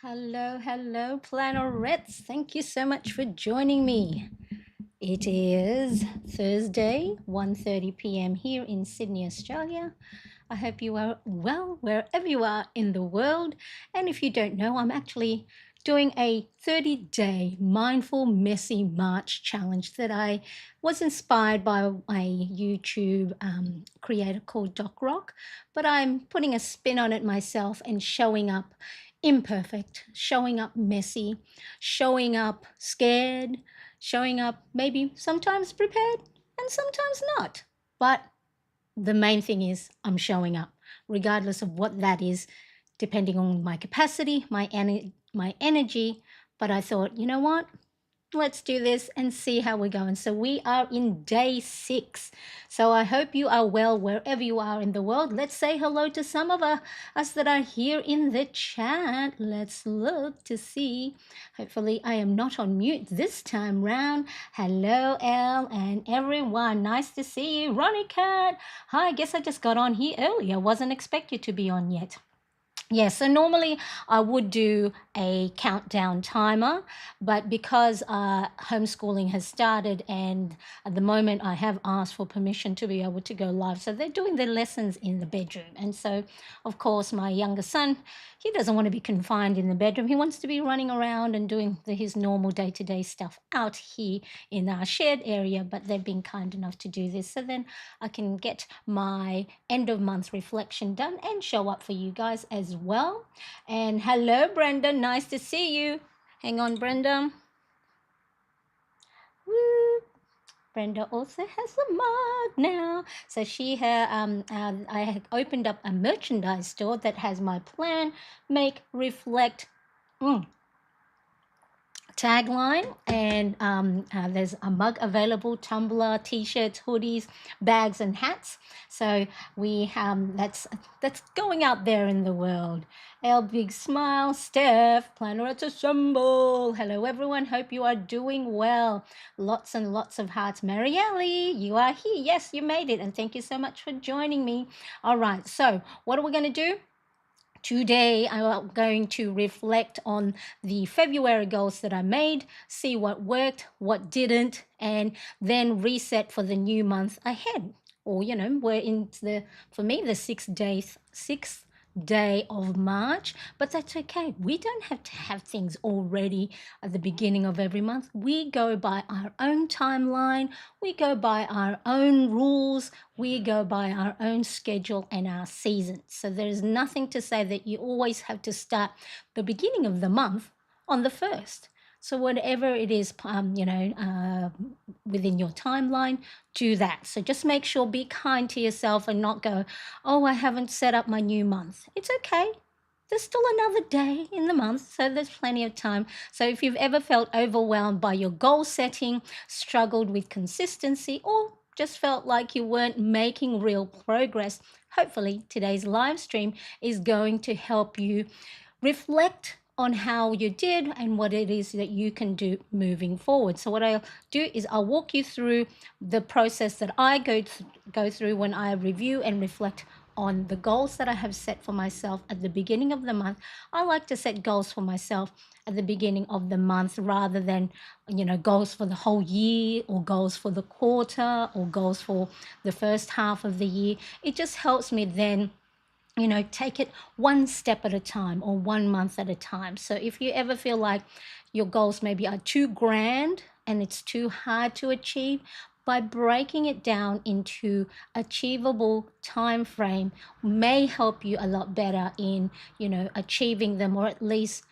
Hello, Plannerets. Thank you so much for joining me. It is Thursday, 1:30 p.m. here in Sydney, Australia. I hope you are well wherever you are in the world. And if you don't know, I'm actually doing a 30-day mindful messy March challenge that I was inspired by a YouTube creator called Doc Rock, but I'm putting a spin on it myself and showing up imperfect, showing up messy, showing up scared, showing up maybe sometimes prepared and sometimes not. But the main thing is I'm showing up, regardless of what that is, depending on my capacity, my energy. But I thought, you know what? Let's do this and see how we're going. So we are in day 6. So I hope you are well wherever you are in the world. Let's say hello to some of us that are here in the chat. Let's look to see. Hopefully I am not on mute this time round. Hello, Elle and everyone. Nice to see you. Ronnie Cat. Hi, I guess I just got on here earlier. Wasn't expected to be on yet. Yeah, so normally I would do a countdown timer, but because homeschooling has started and at the moment I have asked for permission to be able to go live. So they're doing their lessons in the bedroom. And so, of course, my younger son, he doesn't want to be confined in the bedroom. He wants to be running around and doing his normal day-to-day stuff out here in our shared area, but they've been kind enough to do this. So then I can get my end of month reflection done and show up for you guys as well. And hello, Brenda. Nice to see you. Hang on, Brenda. Woo. Brenda also has a mug now. So I have opened up a merchandise store that has my plan, make, reflect, tagline, and there's a mug available, tumbler, t-shirts, hoodies, bags, and hats. So we that's going out there in the world. El Big Smile, Steph, Planets Assemble. Hello everyone, hope you are doing well. Lots and lots of hearts. Marielle, you are here. Yes, you made it, and thank you so much for joining me. All right, so what are we going to do? Today, I'm going to reflect on the February goals that I made, see what worked, what didn't, and then reset for the new month ahead. Or, we're for me, the sixth day of March, but that's okay. We don't have to have things already at the beginning of every month. We go by our own timeline, we go by our own rules, we go by our own schedule and our seasons. So there's nothing to say that you always have to start the beginning of the month on the 1st. So whatever it is, within your timeline, do that. So just make sure, be kind to yourself and not go, oh, I haven't set up my new month. It's okay. There's still another day in the month, so there's plenty of time. So if you've ever felt overwhelmed by your goal setting, struggled with consistency, or just felt like you weren't making real progress, hopefully today's live stream is going to help you reflect on how you did and what it is that you can do moving forward. So what I'll do is I'll walk you through the process that I go through when I review and reflect on the goals that I have set for myself at the beginning of the month. I like to set goals for myself at the beginning of the month rather than, goals for the whole year or goals for the quarter or goals for the first half of the year. It just helps me then take it one step at a time or 1 month at a time. So if you ever feel like your goals maybe are too grand and it's too hard to achieve, by breaking it down into achievable time frame may help you a lot better in achieving them, or at least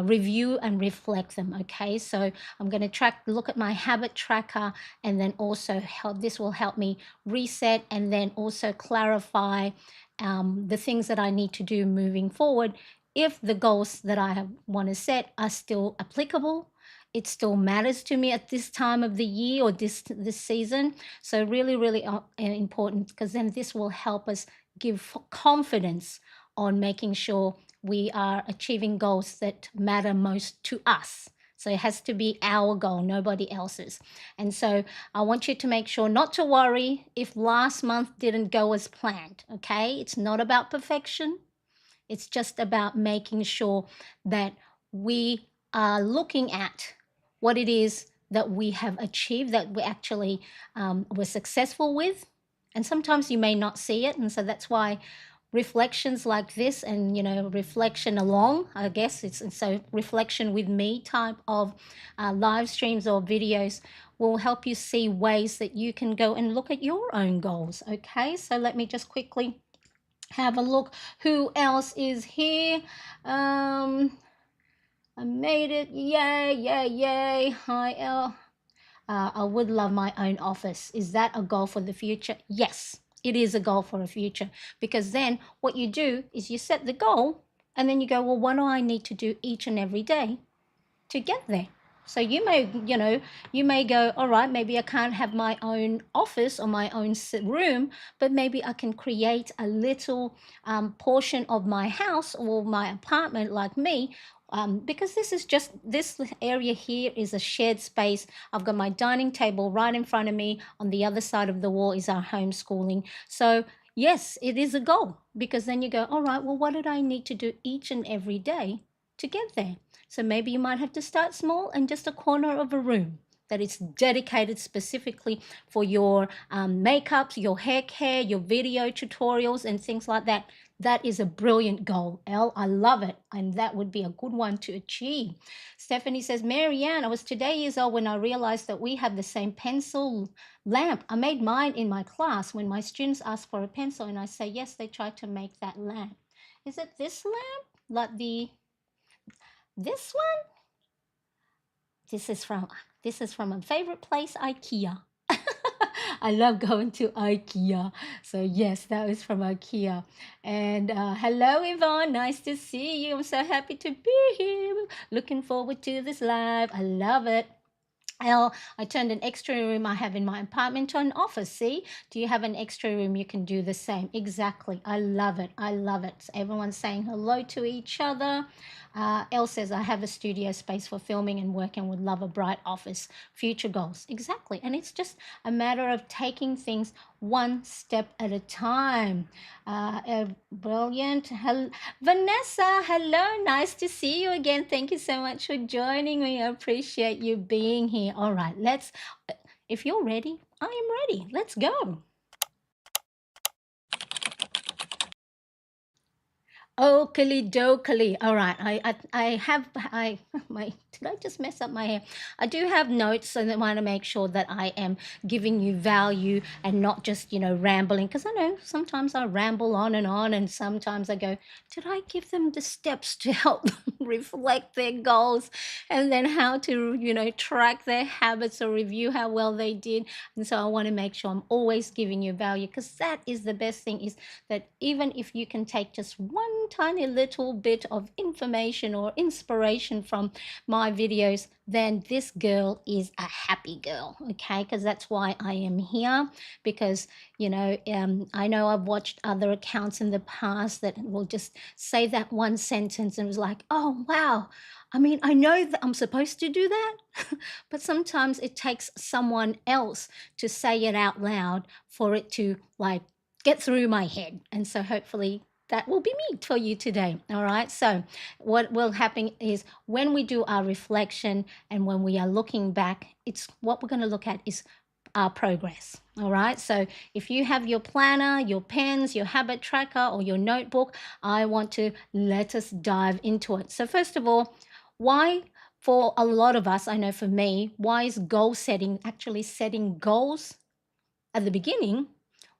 review and reflect them. Okay, so I'm going to look at my habit tracker, and then also this will help me reset and then also clarify the things that I need to do moving forward. If the goals that I want to set are still applicable, it still matters to me at this time of the year or this season. So really, really important, because then this will help us give confidence on making sure we are achieving goals that matter most to us. So it has to be our goal, nobody else's. And so I want you to make sure not to worry if last month didn't go as planned, okay? It's not about perfection. It's just about making sure that we are looking at what it is that we have achieved, that we actually were successful with. And sometimes you may not see it. And so that's why reflections like this, and reflection along, I guess it's, and so reflection with me type of live streams or videos will help you see ways that you can go and look at your own goals. Okay, so let me just quickly have a look who else is here. I made it. Yay, yay, yay. Hi, El. I would love my own office. Is that a goal for the future? Yes, it is a goal for the future, because then what you do is you set the goal and then you go, well, what do I need to do each and every day to get there? So you may go, all right, maybe I can't have my own office or my own room, but maybe I can create a little portion of my house or my apartment, like me, because this area here is a shared space. I've got my dining table right in front of me. On the other side of the wall is our homeschooling. So yes, it is a goal, because then you go, all right, well, what did I need to do each and every day to get there? So maybe you might have to start small and just a corner of a room that is dedicated specifically for your makeups, your hair care, your video tutorials, and things like that. That is a brilliant goal, Elle. I love it. And that would be a good one to achieve. Stephanie says, Marianne, I was today years old when I realized that we have the same pencil lamp. I made mine in my class. When my students ask for a pencil and I say yes, they try to make that lamp. Is it this lamp? Like this one? This is from a favorite place, IKEA. I love going to IKEA. So yes, that was from IKEA. And hello, Yvonne. Nice to see you. I'm so happy to be here. Looking forward to this live. I love it. I turned an extra room I have in my apartment to an office. See, do you have an extra room? You can do the same. Exactly. I love it. I love it. So everyone's saying hello to each other. Elle says, I have a studio space for filming and work and would love a bright office. Future goals. Exactly. And it's just a matter of taking things one step at a time. Brilliant. Vanessa, hello. Nice to see you again. Thank you so much for joining me. I appreciate you being here. All right, if you're ready, I am ready. Let's go. Oakley dokley. All right. I have I my did I just mess up my hair? I do have notes, and I want to make sure that I am giving you value and not just rambling, because I know sometimes I ramble on, and sometimes I go, did I give them the steps to help them reflect their goals, and then how to track their habits or review how well they did? And so I want to make sure I'm always giving you value, because that is the best thing, is that even if you can take just one tiny little bit of information or inspiration from my videos, then this girl is a happy girl, okay? Because that's why I am here, because I know I've watched other accounts in the past that will just say that one sentence and it was like, oh wow, I mean, I know that I'm supposed to do that, but sometimes it takes someone else to say it out loud for it to like get through my head. And so hopefully that will be me for you today. All right. So what will happen is, when we do our reflection and when we are looking back, it's what we're going to look at is our progress. All right. So if you have your planner, your pens, your habit tracker, or your notebook, I want to let us dive into it. So first of all, why, for a lot of us, I know for me, why is goal setting, actually setting goals at the beginning,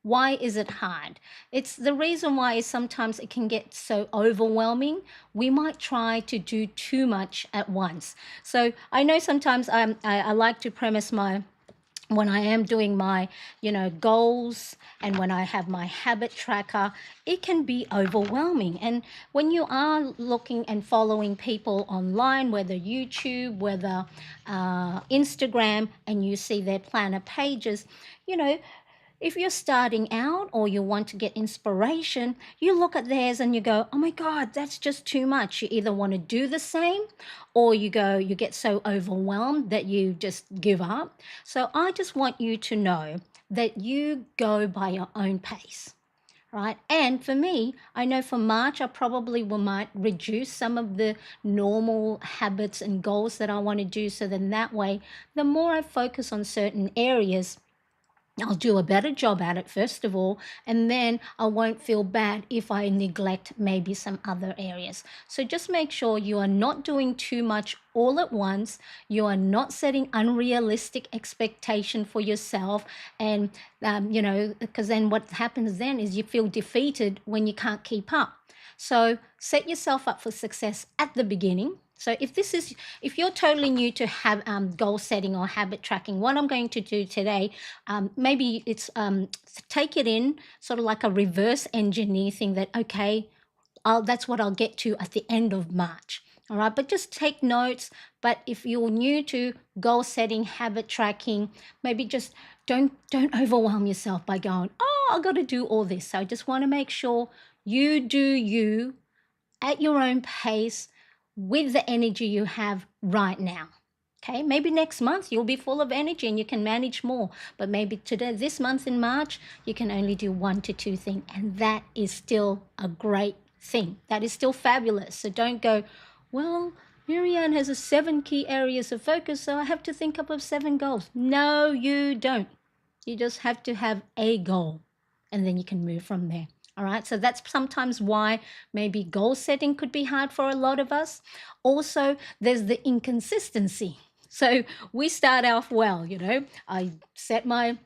why is it hard? It's the reason why is sometimes it can get so overwhelming. We might try to do too much at once. So I know sometimes I like to premise when I am doing my, goals, and when I have my habit tracker, it can be overwhelming. And when you are looking and following people online, whether YouTube, whether Instagram, and you see their planner pages, you know, if you're starting out or you want to get inspiration, you look at theirs and you go, oh my God, that's just too much. You either want to do the same, or you get so overwhelmed that you just give up. So I just want you to know that you go by your own pace. right? And for me, I know for March, I probably might reduce some of the normal habits and goals that I want to do. So then that way, the more I focus on certain areas, I'll do a better job at it, first of all, and then I won't feel bad if I neglect maybe some other areas. So just make sure you are not doing too much all at once. You are not setting unrealistic expectation for yourself. And, because then what happens then is you feel defeated when you can't keep up. So set yourself up for success at the beginning. So if you're totally new to have goal setting or habit tracking, what I'm going to do today, maybe it's take it in sort of like a reverse engineer thing that, okay, that's what I'll get to at the end of March. All right, but just take notes. But if you're new to goal setting, habit tracking, maybe just don't overwhelm yourself by going, oh, I've got to do all this. So I just want to make sure you do you at your own pace with the energy you have right now. Okay, maybe next month you'll be full of energy and you can manage more. But maybe this month in March, you can only do 1 to 2 things. And that is still a great thing. That is still fabulous. So don't go, well, Marianne has 7 key areas of focus, so I have to think up of 7 goals. No, you don't. You just have to have a goal and then you can move from there. All right, so that's sometimes why maybe goal setting could be hard for a lot of us. Also, there's the inconsistency. So we start off well, I set my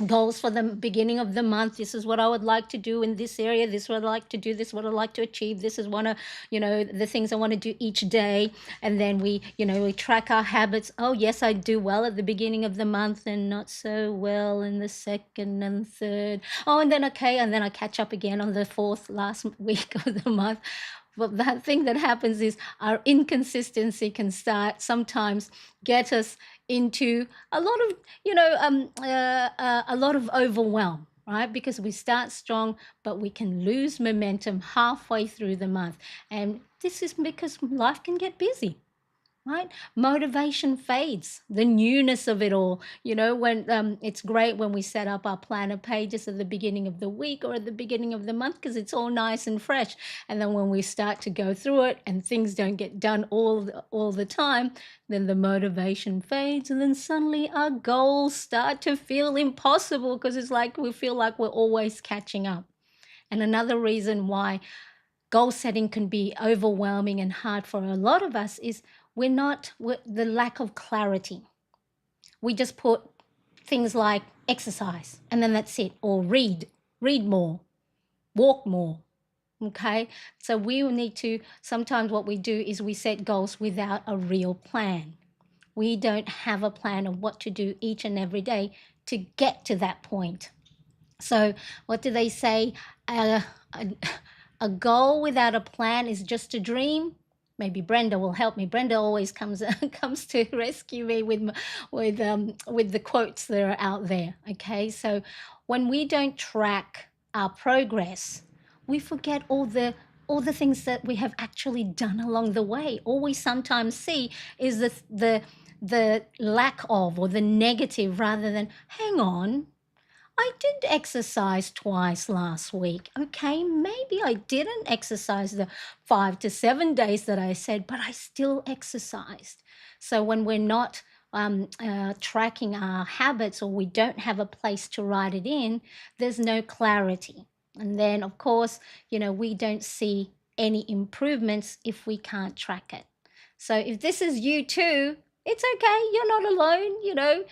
goals for the beginning of the month. This is what I would like to do in this area. This is what I like to do. This is what I like to achieve. This is the things I want to do each day. And then we track our habits. Oh, yes, I do well at the beginning of the month and not so well in the second and third. Oh, and then I catch up again on the fourth last week of the month. But the thing that happens is our inconsistency can start sometimes get us into a lot of a lot of overwhelm, right? Because we start strong, but we can lose momentum halfway through the month, and this is because life can get busy, right? Motivation fades, the newness of it all. When it's great when we set up our planner pages at the beginning of the week or at the beginning of the month because it's all nice and fresh. And then when we start to go through it and things don't get done all the time, then the motivation fades, and then suddenly our goals start to feel impossible because it's like we feel like we're always catching up. And another reason why goal setting can be overwhelming and hard for a lot of us is the lack of clarity. We just put things like exercise and then that's it, or read more, walk more. Okay, so we will need to, sometimes what we do is we set goals without a real plan. We don't have a plan of what to do each and every day to get to that point. So what do they say? A goal without a plan is just a dream. Maybe Brenda will help me. Brenda always comes to rescue me with the quotes that are out there. Okay, so when we don't track our progress, we forget all the things that we have actually done along the way. All we sometimes see is the lack of or the negative rather than, hang on, I did exercise twice last week. Okay, maybe I didn't exercise the 5 to 7 days that I said, but I still exercised. So when we're not tracking our habits or we don't have a place to write it in, there's no clarity. And then, of course, we don't see any improvements if we can't track it. So if this is you too, it's okay. You're not alone.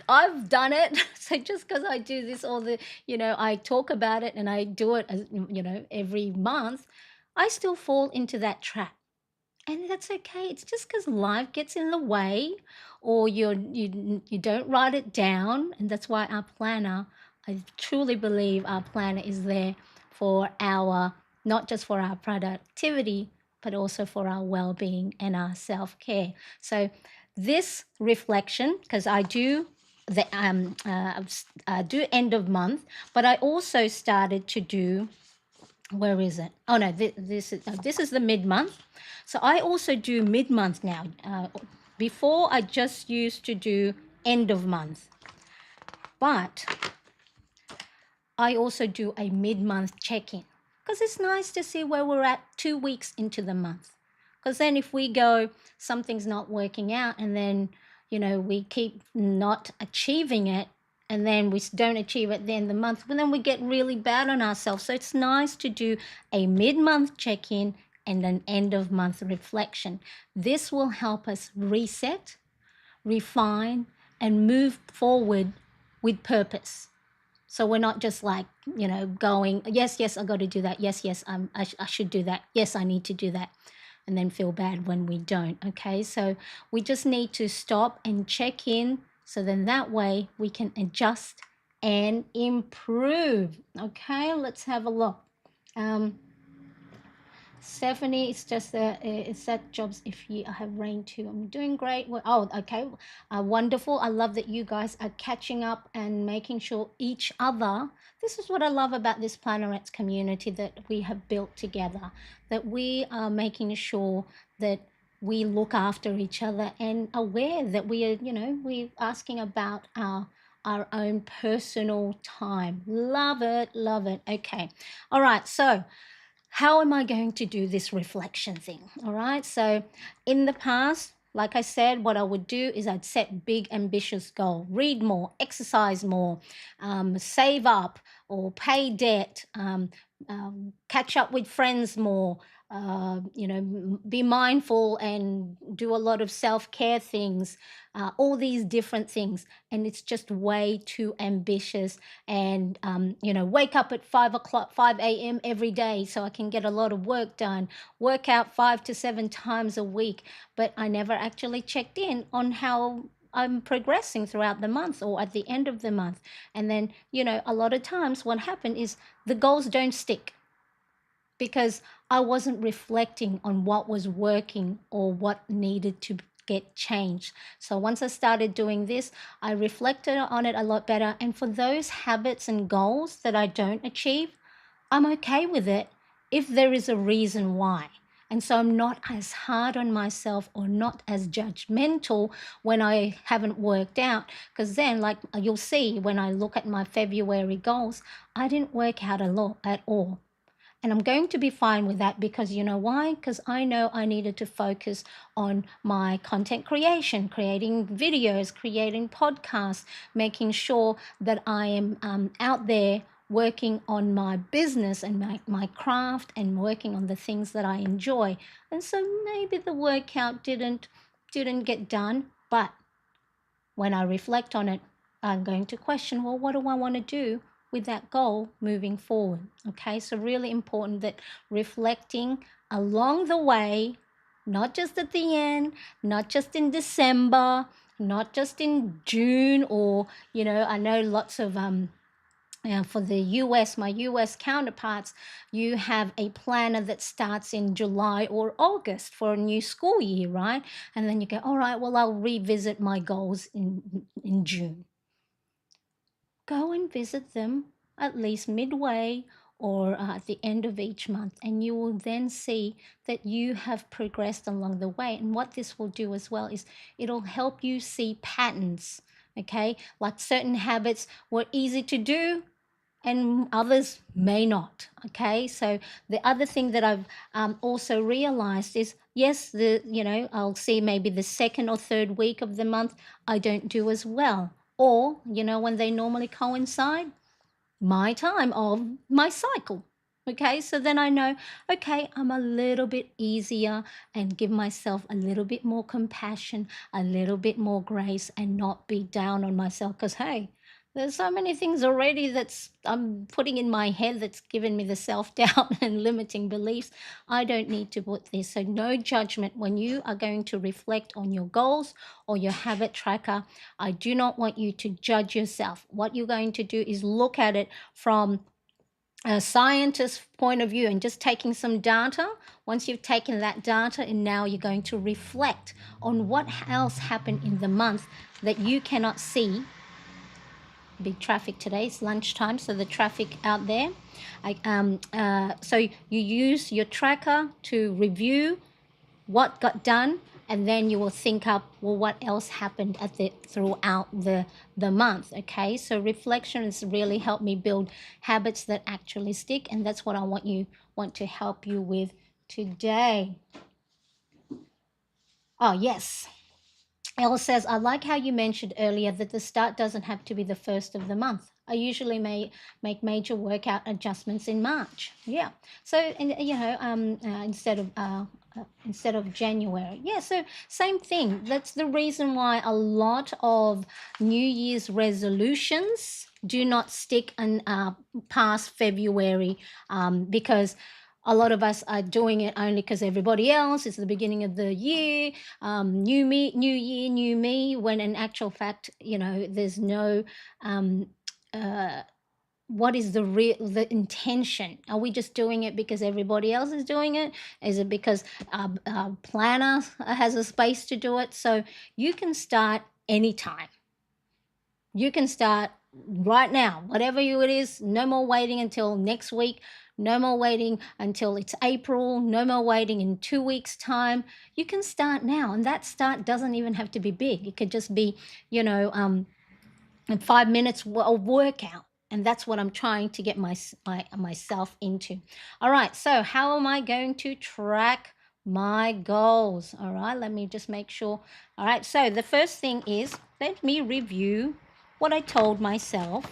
I've done it. So just because I do this I talk about it and I do it, every month, I still fall into that trap. And that's okay. It's just because life gets in the way or you don't write it down. And that's why our planner, I truly believe our planner is there for not just for our productivity, but also for our well-being and our self-care. So this reflection, because I do do end of month, but I also started to do, where is it? Oh no, this is the mid-month. So I also do mid-month now. Before I just used to do end of month, but I also do a mid-month check-in because it's nice to see where we're at 2 weeks into the month. Because then if we go, something's not working out, and then, we keep not achieving it, and then we don't achieve it at the end of the month, well, then we get really bad on ourselves. So it's nice to do a mid-month check-in and an end-of-month reflection. This will help us reset, refine, and move forward with purpose. So we're not just like, going, yes, yes, I got to do that. Yes, yes, I should do that. Yes, I need to do that. And then feel bad when we don't. Okay, so we just need to stop and check in. So then that way we can adjust and improve. Okay, let's have a look. Stephanie, it's just it's that jobs if you have rain too. I'm doing great. Oh, okay, wonderful. I love that you guys are catching up and making sure each other. This is what I love about this Planarets community that we have built together. That we are making sure that we look after each other and aware that we are, we're asking about our own personal time. Love it, love it. Okay, all right. So how am I going to do this reflection thing? All right. So in the past, like I said, what I would do is I'd set big, ambitious goal, read more, exercise more, save up or pay debt, catch up with friends more, be mindful and do a lot of self-care things, all these different things. And it's just way too ambitious. And, wake up at 5 o'clock, 5 a.m. every day so I can get a lot of work done, work out 5 to 7 times a week. But I never actually checked in on how I'm progressing throughout the month or at the end of the month. And then, a lot of times what happened is the goals don't stick because I wasn't reflecting on what was working or what needed to get changed. So once I started doing this, I reflected on it a lot better. And for those habits and goals that I don't achieve, I'm okay with it if there is a reason why. And so I'm not as hard on myself or not as judgmental when I haven't worked out. Because then, like you'll see when I look at my February goals, I didn't work out a lot at all. And I'm going to be fine with that because you know why? Because I know I needed to focus on my content creation, creating videos, creating podcasts, making sure that I am out there working on my business and my craft and working on the things that I enjoy. And so maybe the workout didn't get done, but when I reflect on it, I'm going to question, well, what do I want to do with that goal moving forward? Okay, so really important that reflecting along the way, not just at the end, not just in December, not just in June, or, I know lots of for the US, my US counterparts, you have a planner that starts in July or August for a new school year, right? And then you go, all right, well, I'll revisit my goals in June. Go and visit them at least midway or at the end of each month, and you will then see that you have progressed along the way. And what this will do as well is it'll help you see patterns, okay? Like certain habits were easy to do and others may not. Okay, so the other thing that I've also realized is yes, I'll see maybe the second or third week of the month I don't do as well, or when they normally coincide, my time of my cycle. Okay, so then I know, okay, I'm a little bit easier and give myself a little bit more compassion, a little bit more grace, and not be down on myself because, hey, there's so many things already that's I'm putting in my head that's giving me the self-doubt and limiting beliefs. I don't need to put this. So no judgment when you are going to reflect on your goals or your habit tracker. I do not want you to judge yourself. What you're going to do is look at it from a scientist's point of view and just taking some data. Once you've taken that data, and now you're going to reflect on what else happened in the month that you cannot see. Big traffic today. It's lunchtime, so the traffic out there. So you use your tracker to review what got done, and then you will think up, well, what else happened throughout the month. Okay, so reflection has really helped me build habits that actually stick, and that's what I want to help you with today. Oh yes, Elle says, I like how you mentioned earlier that the start doesn't have to be the first of the month. I usually make major workout adjustments in March. Yeah. So, and, instead of January. Yeah. So same thing. That's the reason why a lot of New Year's resolutions do not stick past February, because a lot of us are doing it only because everybody else. It's the beginning of the year, new me, new year, new me. When in actual fact, there's no. Um, uh, what is the intention? Are we just doing it because everybody else is doing it? Is it because our planner has a space to do it? So you can start anytime. You can start right now, whatever it is. No more waiting until next week. No more waiting until it's April. No more waiting in 2 weeks' time. You can start now, and that start doesn't even have to be big. It could just be, in 5 minutes of workout, and that's what I'm trying to get myself into. All right. So how am I going to track my goals? All right. Let me just make sure. All right. So the first thing is, let me review what I told myself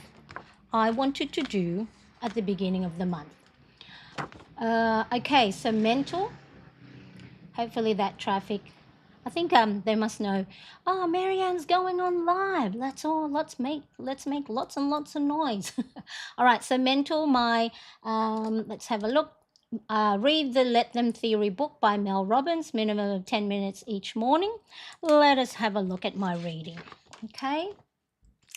I wanted to do at the beginning of the month. Okay, so mental. Hopefully that traffic. I think they must know. Oh, Marianne's going on live. Let's all let's make lots and lots of noise. All right, so mental. Let's have a look. Read the Let Them Theory book by Mel Robbins. Minimum of 10 minutes each morning. Let us have a look at my reading. Okay.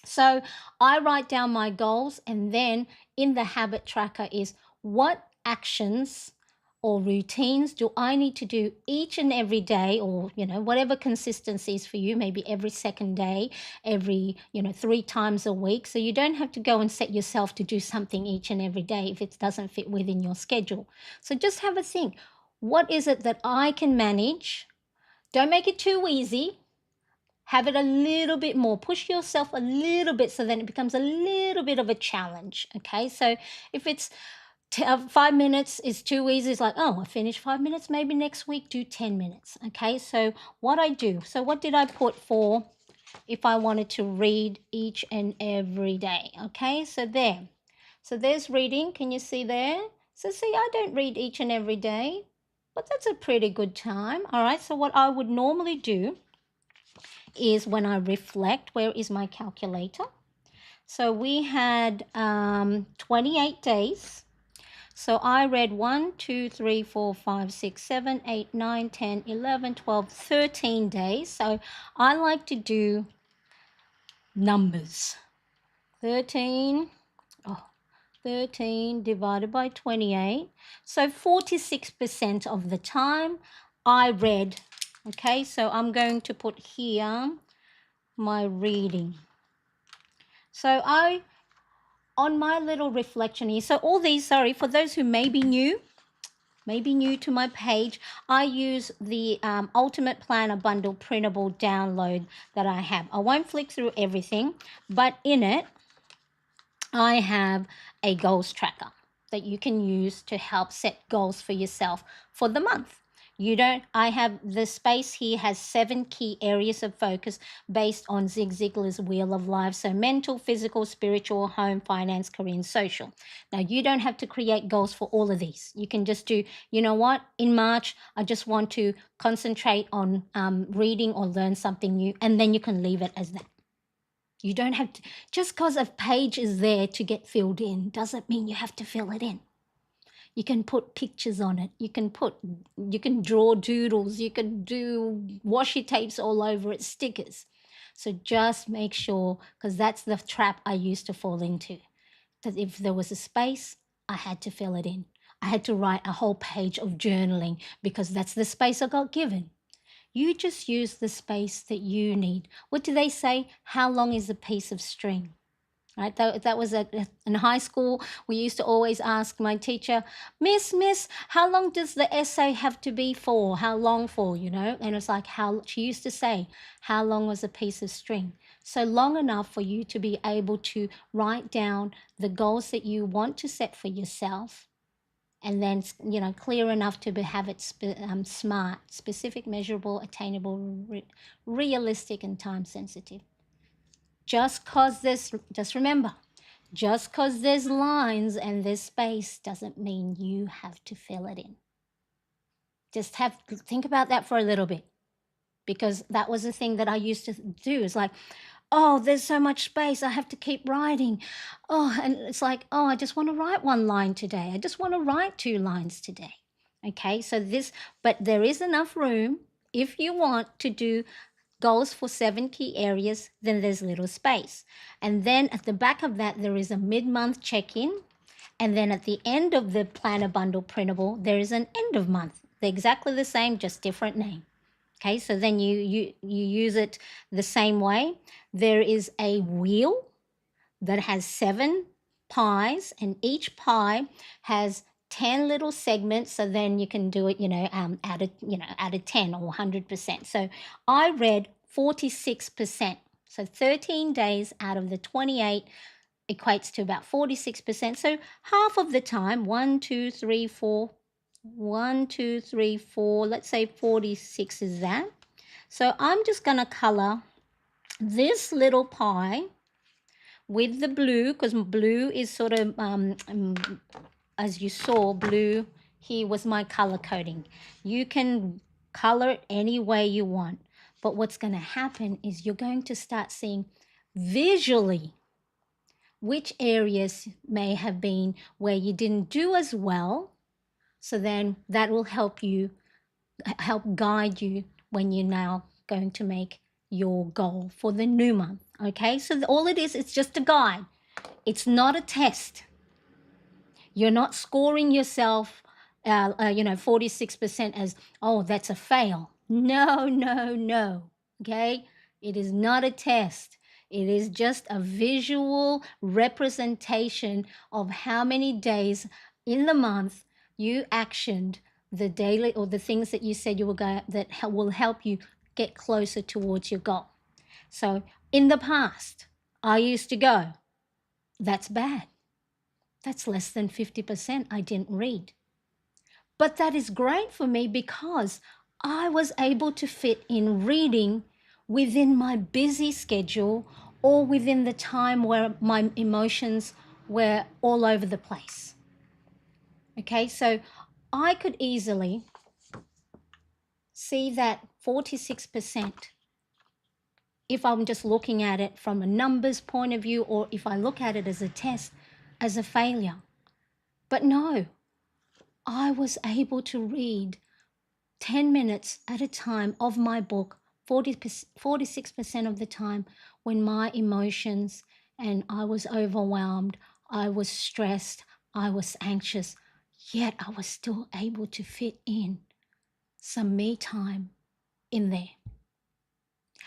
So I write down my goals, and then in the habit tracker is what actions or routines do I need to do each and every day, or whatever consistency is for you, maybe every second day, every 3 times a week. So you don't have to go and set yourself to do something each and every day if it doesn't fit within your schedule. So just have a think. What is it that I can manage? Don't make it too easy. Have it a little bit more. Push yourself a little bit so then it becomes a little bit of a challenge. Okay, so if it's 5 minutes is too easy, it's like, oh, I finished 5 minutes, maybe next week do 10 minutes. Okay, so what I do, so what did I put for if I wanted to read each and every day? Okay, so there's reading. Can you see there? So see, I don't read each and every day, but that's a pretty good time. All right, so what I would normally do is when I reflect, where is my calculator? So we had 28 days. So I read 1, 2, 3, 4, 5, 6, 7, 8, 9, 10, 11, 12, 13 days. So I like to do numbers. 13, 13 divided by 28. So 46% of the time I read. Okay, so I'm going to put here my reading. So on my little reflection here, so all these, sorry, for those who may be new to my page, I use the Ultimate Planner Bundle printable download that I have. I won't flick through everything, but in it, I have a goals tracker that you can use to help set goals for yourself for the month. I have the space here has 7 key areas of focus based on Zig Ziglar's Wheel of Life. So mental, physical, spiritual, home, finance, career, and social. Now you don't have to create goals for all of these. You can just do, in March, I just want to concentrate on reading or learn something new, and then you can leave it as that. You don't have to, just because a page is there to get filled in doesn't mean you have to fill it in. You can put pictures on it. You can draw doodles. You can do washi tapes all over it, stickers. So just make sure, because that's the trap I used to fall into, that if there was a space, I had to fill it in. I had to write a whole page of journaling because that's the space I got given. You just use the space that you need. What do they say? How long is a piece of string? right? That was in high school. We used to always ask my teacher, Miss, how long does the essay have to be for? How long for, you know? And it's like, how she used to say, how long was a piece of string? So long enough for you to be able to write down the goals that you want to set for yourself, and then, you know, clear enough to have it smart, specific, measurable, attainable, realistic, and time sensitive. Just remember, just because there's lines and there's space doesn't mean you have to fill it in. Just think about that for a little bit, because that was the thing that I used to do. It's like, oh, there's so much space, I have to keep writing. Oh, and it's like, oh, I just want to write one line today. I just want to write 2 lines today. Okay, so but there is enough room if you want to do goals for 7 key areas, then there's little space. And then at the back of that, there is a mid-month check-in. And then at the end of the planner bundle printable, there is an end of month. They're exactly the same, just different name. Okay, so then you use it the same way. There is a wheel that has 7 pies, and each pie has 10 little segments. So then you can do it, out of 10 or 100%. So I read 46%. So 13 days out of the 28 equates to about 46%. So half of the time, 1, 2, 3, 4, 1, 2, 3, 4, let's say 46 is that. So I'm just going to color this little pie with the blue, because blue is sort of, as you saw, blue here was my color coding. You can color it any way you want, but what's going to happen is you're going to start seeing visually which areas may have been where you didn't do as well. So then that will help guide you when you're now going to make your goal for the new month. Okay, so all it is, it's just a guide. It's not a test. You're not scoring yourself, 46% as, oh, that's a fail. No. Okay, it is not a test. It is just a visual representation of how many days in the month you actioned the daily or the things that you said you were going that will help you get closer towards your goal. So in the past, I used to go, that's bad. That's less than 50% I didn't read. But that is great for me because I was able to fit in reading within my busy schedule or within the time where my emotions were all over the place. Okay, so I could easily see that 46%, if I'm just looking at it from a numbers point of view, or if I look at it as a test, as a failure. But no, I was able to read 10 minutes at a time of my book 46% of the time when my emotions and I was overwhelmed, I was stressed, I was anxious, yet I was still able to fit in some me time in there.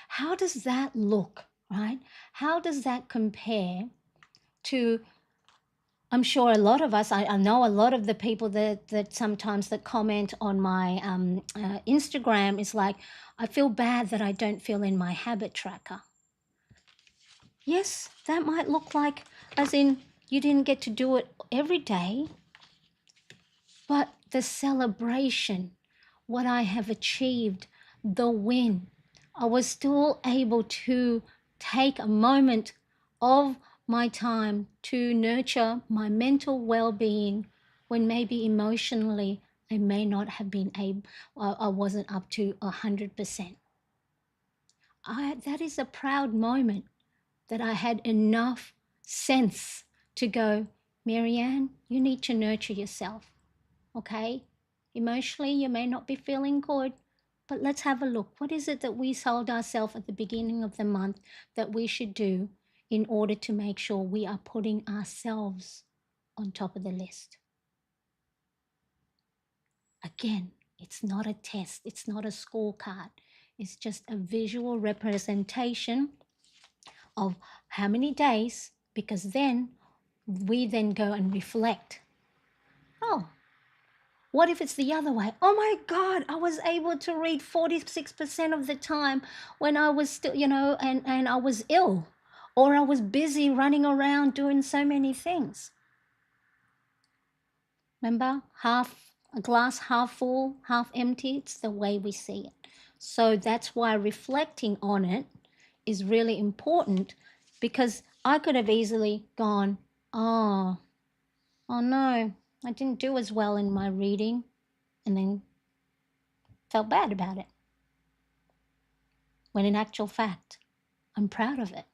How does that look, right? How does that compare to, I'm sure a lot of us, I know a lot of the people that sometimes that comment on my Instagram is like, I feel bad that I don't fill in my habit tracker. Yes, that might look like, as in you didn't get to do it every day, but the celebration, what I have achieved, the win, I was still able to take a moment of my time to nurture my mental well-being when maybe emotionally I may not have been able, I wasn't up to 100%. That is a proud moment that I had enough sense to go, Marianne, you need to nurture yourself, okay? Emotionally, you may not be feeling good, but let's have a look. What is it that we told ourselves at the beginning of the month that we should do in order to make sure we are putting ourselves on top of the list? Again, it's not a test. It's not a scorecard. It's just a visual representation of how many days, because then we then go and reflect. Oh, what if it's the other way? Oh my God, I was able to read 46% of the time when I was still, and I was ill, or I was busy running around doing so many things. Remember, a glass half full, half empty, it's the way we see it. So that's why reflecting on it is really important, because I could have easily gone, oh no, I didn't do as well in my reading, and then felt bad about it. When in actual fact, I'm proud of it.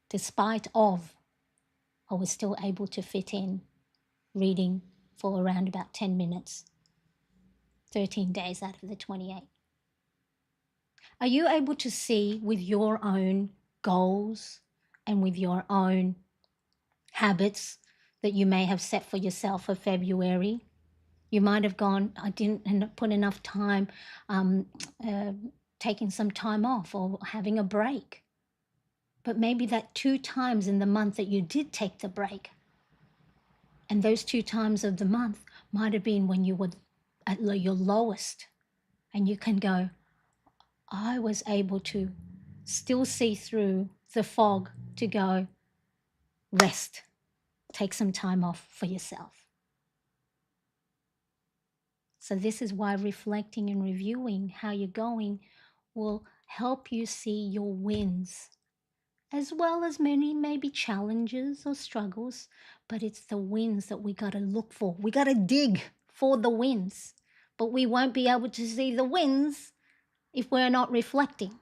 Despite of, I was still able to fit in reading for around about 10 minutes, 13 days out of the 28. Are you able to see with your own goals and with your own habits that you may have set for yourself for February? You might have gone, I didn't put enough time taking some time off or having a break. But maybe that 2 times in the month that you did take the break, and those 2 times of the month might have been when you were at your lowest, and you can go, I was able to still see through the fog to go, rest, take some time off for yourself. So this is why reflecting and reviewing how you're going will help you see your wins, as well as many maybe challenges or struggles, but it's the wins that we got to look for. We got to dig for the wins, but we won't be able to see the wins if we're not reflecting.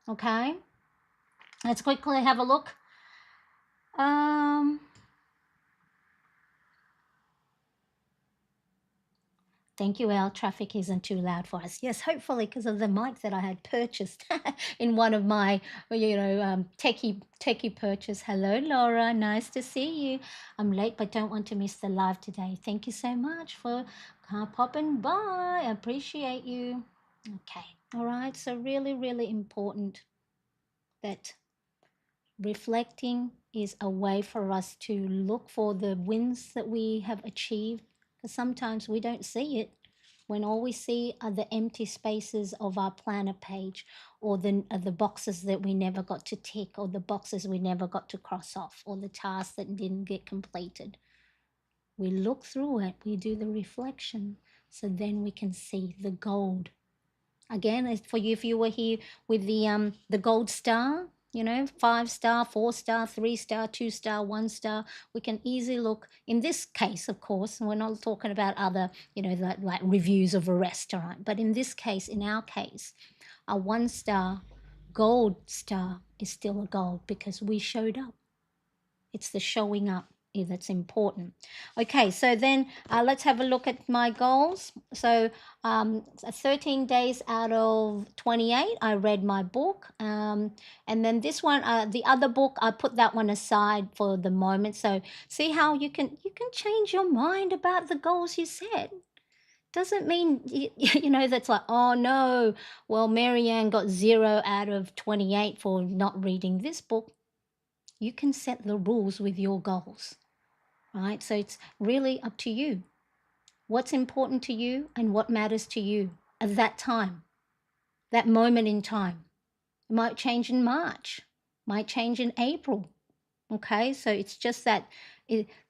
Okay, let's quickly have a look. Thank you, Al. Traffic isn't too loud for us. Yes, hopefully, because of the mic that I had purchased in one of my, techie purchase. Hello, Laura. Nice to see you. I'm late, but don't want to miss the live today. Thank you so much for popping by. I appreciate you. Okay. All right. So really, really important that reflecting is a way for us to look for the wins that we have achieved, because sometimes we don't see it when all we see are the empty spaces of our planner page, or the boxes that we never got to tick, or the boxes we never got to cross off, or the tasks that didn't get completed. We look through it, we do the reflection, so then we can see the gold. Again, for you, if you were here with the gold star, 5-star, 4-star, 3-star, 2-star, 1-star, we can easily look. In this case, of course, we're not talking about other, like reviews of a restaurant, but in this case, in our case, a 1-star gold star is still a gold because we showed up. It's the showing up that's important. Okay, so then let's have a look at my goals. So 13 days out of 28, I read my book. And then this one, the other book, I put that one aside for the moment. So see how you can change your mind about the goals you set. Doesn't mean, that's like, oh no, well, Marianne got 0 out of 28 for not reading this book. You can set the rules with your goals, right? So it's really up to you. What's important to you and what matters to you at that time, that moment in time. It might change in March, might change in April. Okay, so it's just that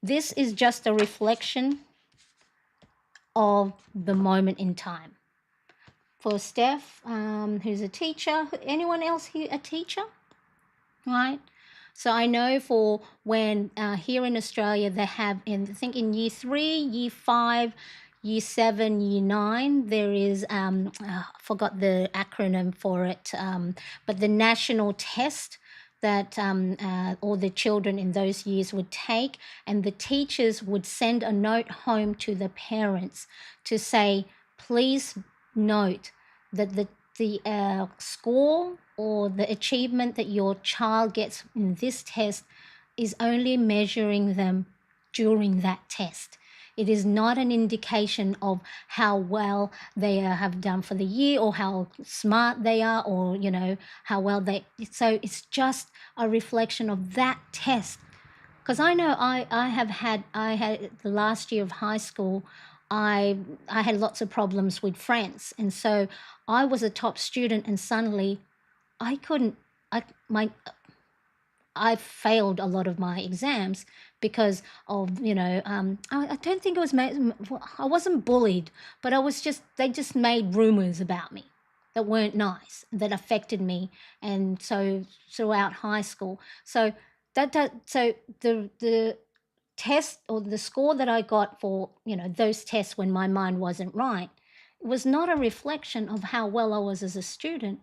this is just a reflection of the moment in time. For Steph, who's a teacher, anyone else here a teacher? Right? So I know for when here in Australia they have, I think in year 3, year 5, year 7, year 9, there is, I forgot the acronym for it, but the national test that all the children in those years would take, and the teachers would send a note home to the parents to say, please note that the score or the achievement that your child gets in this test is only measuring them during that test. It is not an indication of how well they have done for the year, or how smart they are, or how well so it's just a reflection of that test because I know I had the last year of high school, I I had lots of problems with friends, and so I was a top student, and suddenly I couldn't. My I failed a lot of my exams because of, I don't think it was I wasn't bullied, but I was just they just made rumors about me that weren't nice, that affected me, and so throughout high school. So so the test or the score that I got for, those tests when my mind wasn't right, it was not a reflection of how well I was as a student.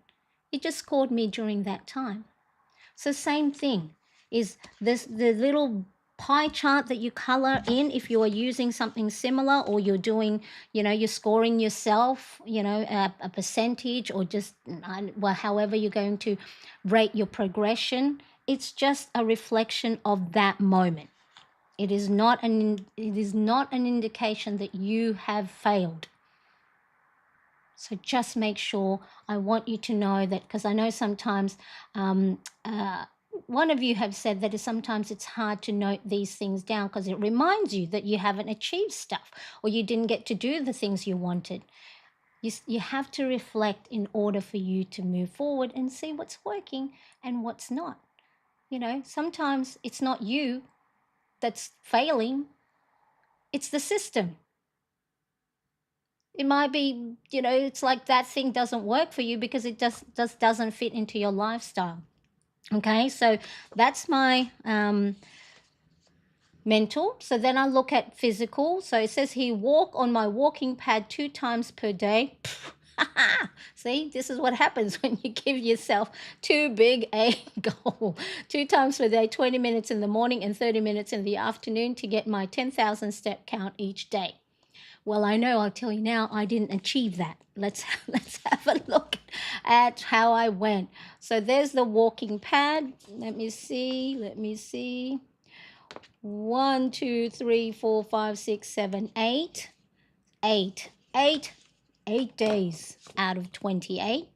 It just scored me during that time. So same thing is this the little pie chart that you color in if you are using something similar, or you're doing, you're scoring yourself, a percentage, or just well, however you're going to rate your progression. It's just a reflection of that moment. It is not an indication that you have failed. So just make sure, I want you to know that, because I know sometimes, um, uh, one of you have said that sometimes it's hard to note these things down because it reminds you that you haven't achieved stuff, or you didn't get to do the things you wanted. You have to reflect in order for you to move forward and see what's working and what's not. Sometimes it's not you that's failing, it's the system. It might be, it's like that thing doesn't work for you because it just doesn't fit into your lifestyle. Okay, so that's my mental. So then I look at physical. So it says here, walk on my walking pad 2 times per day. See, this is what happens when you give yourself too big a goal. 2 times per day, 20 minutes in the morning and 30 minutes in the afternoon to get my 10,000 step count each day. Well, I know, I'll tell you now, I didn't achieve that. Let's have a look at how I went. So there's the walking pad. Let me see. Let me see. 1, 2, 3, 4, 5, 6, 7, 8. 8. 8. 8 days out of 28.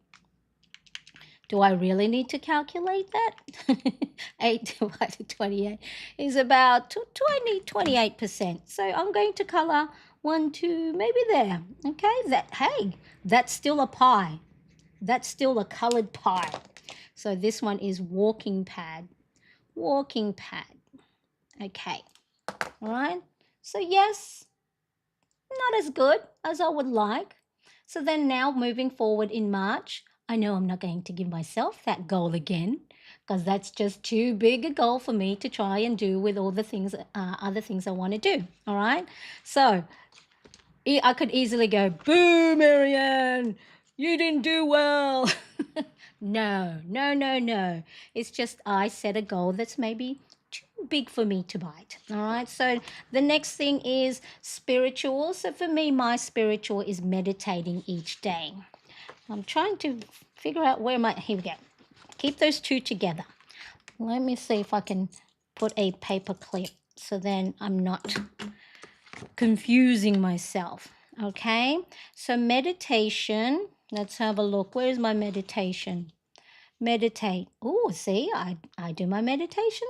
Do I really need to calculate that? 8 divided 28 is about 28%. So I'm going to color 1, 2, maybe there. Okay, that's still a pie. That's still a colored pie. So this one is walking pad. Walking pad. Okay, all right. So yes, not as good as I would like. So then now moving forward in March, I know I'm not going to give myself that goal again, because that's just too big a goal for me to try and do with all the things, other things I want to do. All right. So I could easily go, boo, Marianne, you didn't do well. No, no, no, no. It's just I set a goal that's maybe too big for me to bite. All right. So the next thing is spiritual. So for me, my spiritual is meditating each day. I'm trying to figure out here we go. Keep those two together. Let me see if I can put a paper clip so then I'm not confusing myself. Okay. So meditation. Let's have a look. Where's my meditation? Meditate. Oh, see, I do my meditation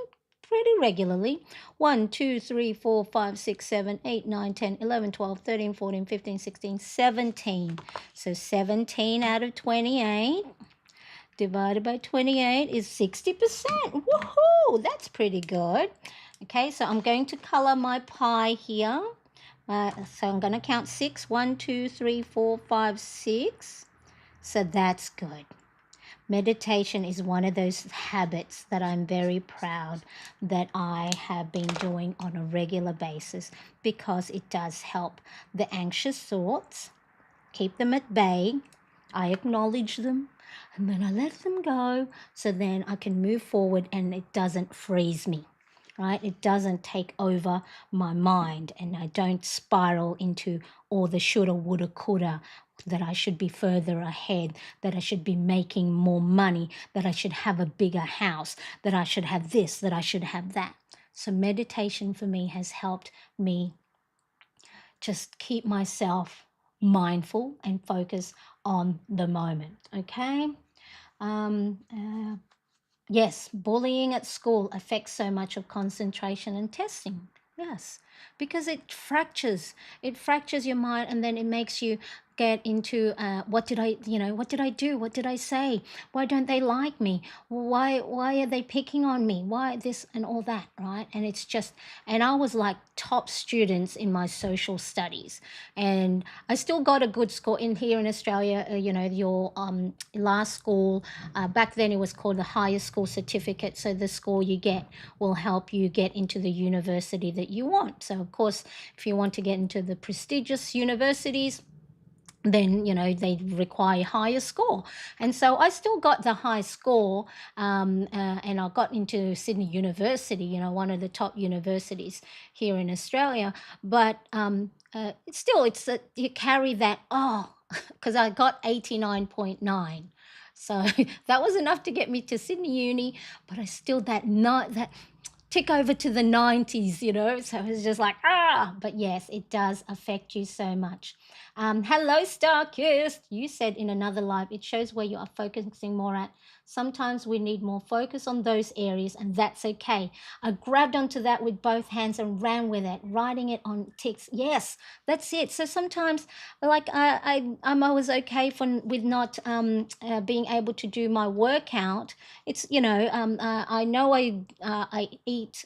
pretty regularly. 1, 2, 3, 4, 5, 6, 7, 8, 9, 10, 11, 12, 13, 14, 15, 16, 17. So 17 out of 28 divided by 28 is 60%. Woohoo! That's pretty good. Okay, so I'm going to color my pie here. So I'm going to count 6. 1, 2, 3, 4, 5, 6. So that's good. Meditation is one of those habits that I'm very proud that I have been doing on a regular basis, because it does help the anxious thoughts, keep them at bay. I acknowledge them and then I let them go, so then I can move forward and it doesn't freeze me. Right? It doesn't take over my mind and I don't spiral into all the shoulda, woulda, coulda, that I should be further ahead, that I should be making more money, that I should have a bigger house, that I should have this, that I should have that. So meditation for me has helped me just keep myself mindful and focus on the moment. Okay. Um, uh, Yes, bullying at school affects so much of concentration and testing. Yes, because it fractures your mind, and then it makes you get into what did I do? What did I say? Why don't they like me? Why are they picking on me? Why this and all that, right? And it's just, and I was like top students in my social studies, and I still got a good score in here in Australia. Your last school, back then it was called the higher school certificate. So the score you get will help you get into the university that you want. So of course, if you want to get into the prestigious universities, then they require higher score, and so I still got the high score, and I got into Sydney University, one of the top universities here in Australia. But it's still, you carry that, oh, because I got 89.9, so that was enough to get me to Sydney Uni. But I still, that not that tick over to the 90s, so it's just like, but yes, it does affect you so much. Hello, Starkist. You said in another live, it shows where you are focusing more at. Sometimes we need more focus on those areas, and that's okay. I grabbed onto that with both hands and ran with it, writing it on ticks. Yes, that's it. So sometimes, like, I'm always okay with not being able to do my workout. It's, I know I eat,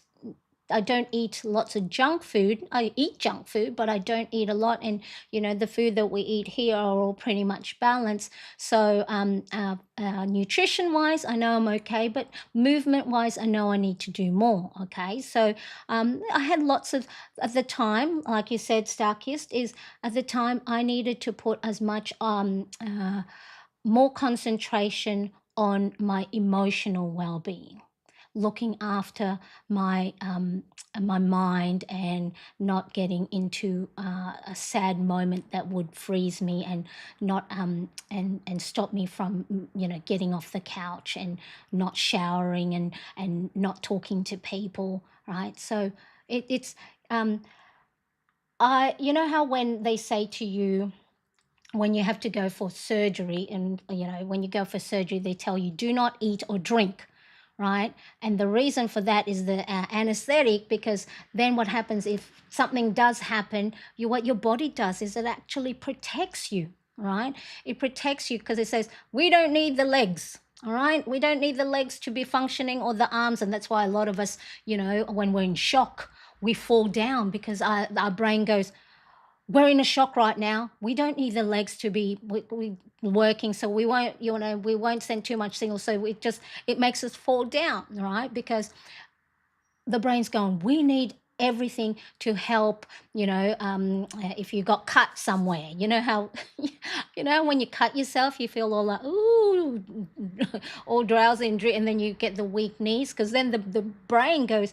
I don't eat lots of junk food. I eat junk food, but I don't eat a lot. And the food that we eat here are all pretty much balanced. So nutrition wise, I know I'm okay, but movement wise, I know I need to do more. Okay, so I had lots of, at the time, like you said, Starkist, is at the time I needed to put as much more concentration on my emotional well-being, looking after my mind, and not getting into a sad moment that would freeze me, and not and stop me from getting off the couch, and not showering, and not talking to people, right? So it's I you know how when they say to you, when you have to go for surgery, and when you go for surgery, they tell you do not eat or drink, right? And the reason for that is the anesthetic, because then what happens if something does happen, what your body does is it actually protects you, right? It protects you because it says we don't need the legs. All right, we don't need the legs to be functioning, or the arms. And that's why a lot of us, when we're in shock, we fall down, because our brain goes, we're in a shock right now. We don't need the legs to be working, so we won't, we won't send too much signal. So it makes us fall down, right? Because the brain's going, we need everything to help. If you got cut somewhere, how, when you cut yourself, you feel all like, ooh, all drowsy, and then you get the weak knees, because then the brain goes,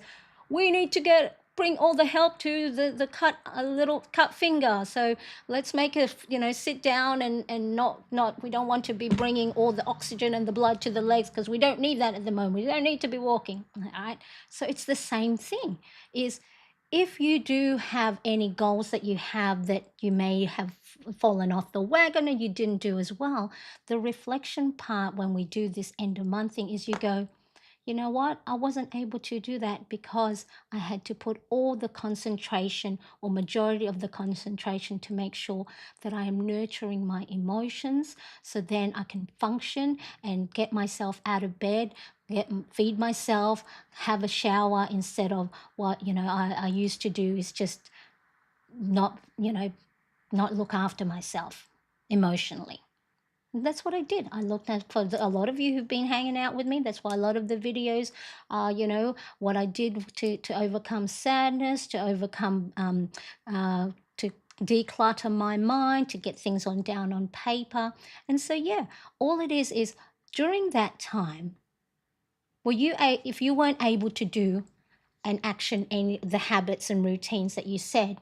we need to bring all the help to the cut, a little cut finger. So let's make it, sit down, and not we don't want to be bringing all the oxygen and the blood to the legs, because we don't need that at the moment. We don't need to be walking. All right. So it's the same thing, is if you do have any goals that you have that you may have fallen off the wagon, and you didn't do as well, the reflection part when we do this end of month thing is, you go, you know what? I wasn't able to do that because I had to put all the concentration, or majority of the concentration, to make sure that I am nurturing my emotions, so then I can function and get myself out of bed, feed myself, have a shower, instead of what I used to do, is just not not look after myself emotionally. That's what I did. I looked at, for a lot of you who've been hanging out with me. That's why a lot of the videos are, what I did to overcome sadness, to overcome, to declutter my mind, to get things down on paper. And so, yeah, all it is during that time, if you weren't able to do and action any the habits and routines that you said,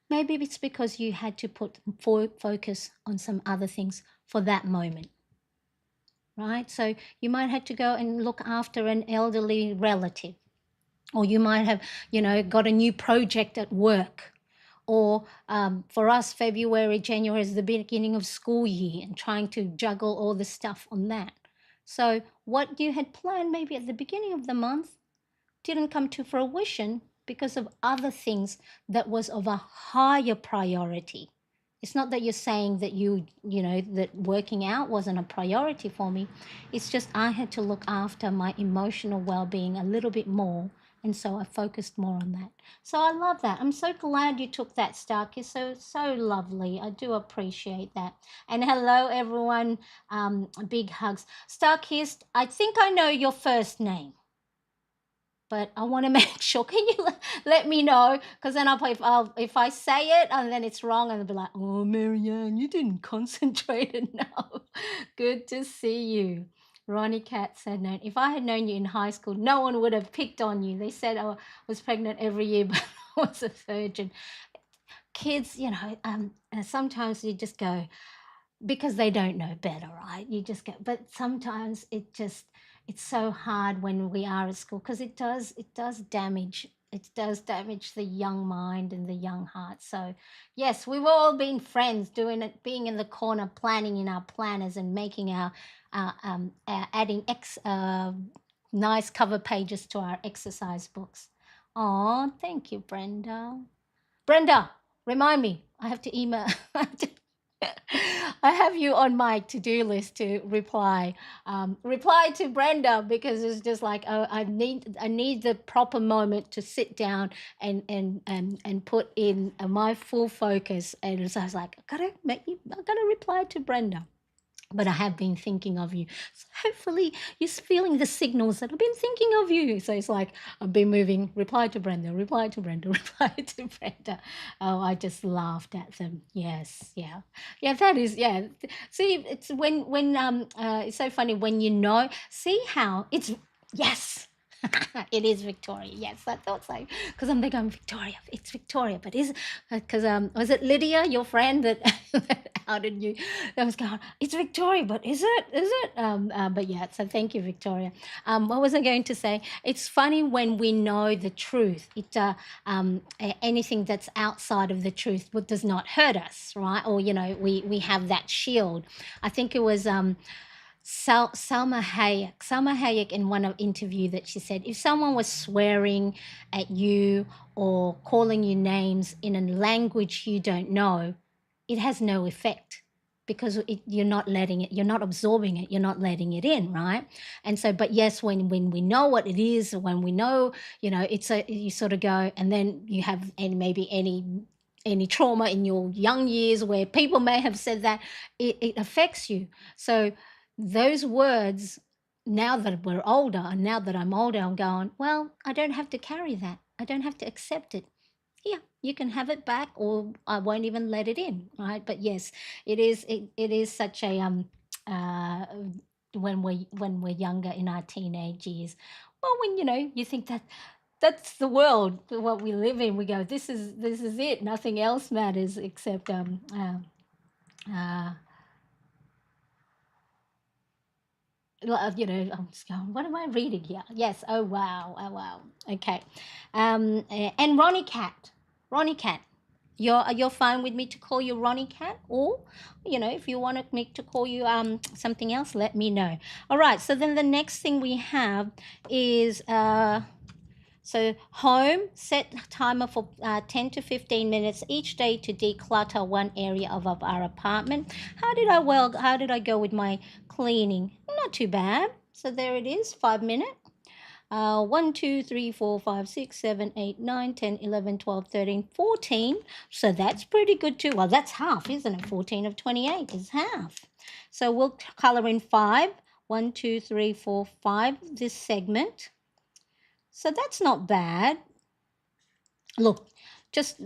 maybe it's because you had to put focus on some other things for that moment, right? So you might have to go and look after an elderly relative, or you might have, got a new project at work, or for us, February, January is the beginning of school year, and trying to juggle all the stuff on that. So what you had planned maybe at the beginning of the month didn't come to fruition because of other things that was of a higher priority. It's not that you're saying that that working out wasn't a priority for me. It's just I had to look after my emotional well-being a little bit more, and so I focused more on that. So I love that. I'm so glad you took that, Stark. It's so lovely. I do appreciate that. And hello everyone. Big hugs. Starkist, I think I know your first name, but I want to make sure. Can you let me know? Because then if I say it and then it's wrong, and they'll be like, "Oh, Marianne, you didn't concentrate enough." Good to see you. Ronnie Cat said, "No, if I had known you in high school, no one would have picked on you. They said I was pregnant every year, but I was a virgin." Kids, sometimes you just go, because they don't know better, right? You just get, but sometimes it's so hard when we are at school, because it does damage the young mind and the young heart. So yes, we've all been friends, doing it, being in the corner, planning in our planners and making adding nice cover pages to our exercise books. Oh, thank you, Brenda, remind me. I have to email. I have you on my to-do list to reply. Reply to Brenda, because it's just like, oh, I need the proper moment to sit down and put in my full focus. And so I was like, I gotta reply to Brenda. But I have been thinking of you. So hopefully you're feeling the signals that I've been thinking of you. So it's like I've been moving, reply to Brenda, reply to Brenda, reply to Brenda. Oh, I just laughed at them. Yes, yeah. Yeah, that is, yeah. See, it's it's so funny when see how it's, yes. It is Victoria. Yes, I thought so. Because I'm thinking, Victoria, it's Victoria. But is because was it Lydia, your friend, that, that outed you? I was going, it's Victoria, but is it? Is it? But yeah, so thank you, Victoria. What was I going to say? It's funny when we know the truth. Anything that's outside of the truth what does not hurt us, right? Or we have that shield. I think it was Salma Hayek in one interview that she said, if someone was swearing at you or calling you names in a language you don't know, it has no effect, because you're not absorbing it, you're not letting it in, right? And so, but yes, when we know what it is, when we know, you sort of go, and then you have any trauma in your young years where people may have said that, it affects you. So those words, now that we're older, and now that I'm older, I'm going, well, I don't have to carry that. I don't have to accept it. Yeah, you can have it back, or I won't even let it in, right? But yes, it is such a uh when we're younger, in our teenage years. Well, when you think that that's the world what we live in, we go, this is it. Nothing else matters except uh I'm just going, what am I reading here? Yes. Oh, wow. Oh, wow. Okay. And Ronnie Cat, you're fine with me to call you Ronnie Cat, or, if you wanted me to call you something else, let me know. All right. So then the next thing we have is so home, set timer for 10 to 15 minutes each day to declutter one area of our apartment. How did I go with my cleaning? Not too bad. So there it is, 5 minutes. 1, 2, 3, 4, 5, 6, 7, 8, 9, 10, 11, 12, 13, 14. So that's pretty good too. Well, that's half, isn't it? 14 of 28 is half. So we'll color in 5. 1, 2, 3, 4, 5, this segment. So that's not bad. Look, just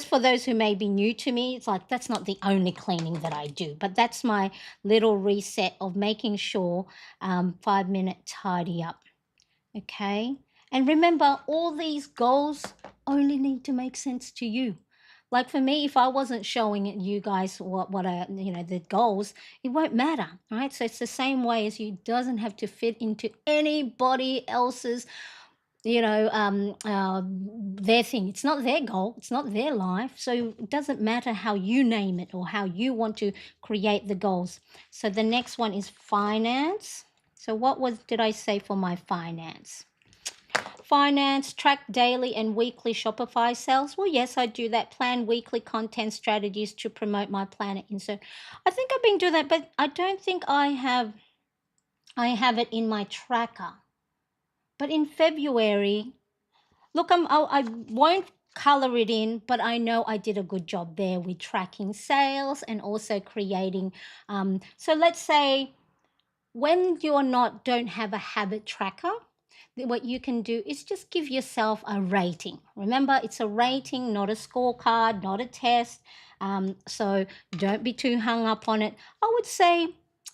for those who may be new to me, it's like that's not the only cleaning that I do, but that's my little reset of making sure 5 minute tidy up. Okay. And remember, all these goals only need to make sense to you. Like for me, if I wasn't showing you guys what I, the goals, it won't matter, right? So it's the same way as you. Doesn't have to fit into anybody else's their thing. It's not their goal, it's not their life, so it doesn't matter how you name it or how you want to create the goals. So the next one is finance. So did I say for my finance? Finance, track daily and weekly Shopify sales. Well, yes, I do that. Plan weekly content strategies to promote my planner insert. I think I've been doing that, but I don't think I have it in my tracker. But in February, look, I won't color it in, but I know I did a good job there with tracking sales and also creating. So let's say when you're not don't have a habit tracker, what you can do is just give yourself a rating. Remember, it's a rating, not a scorecard, not a test. So don't be too hung up on it. I would say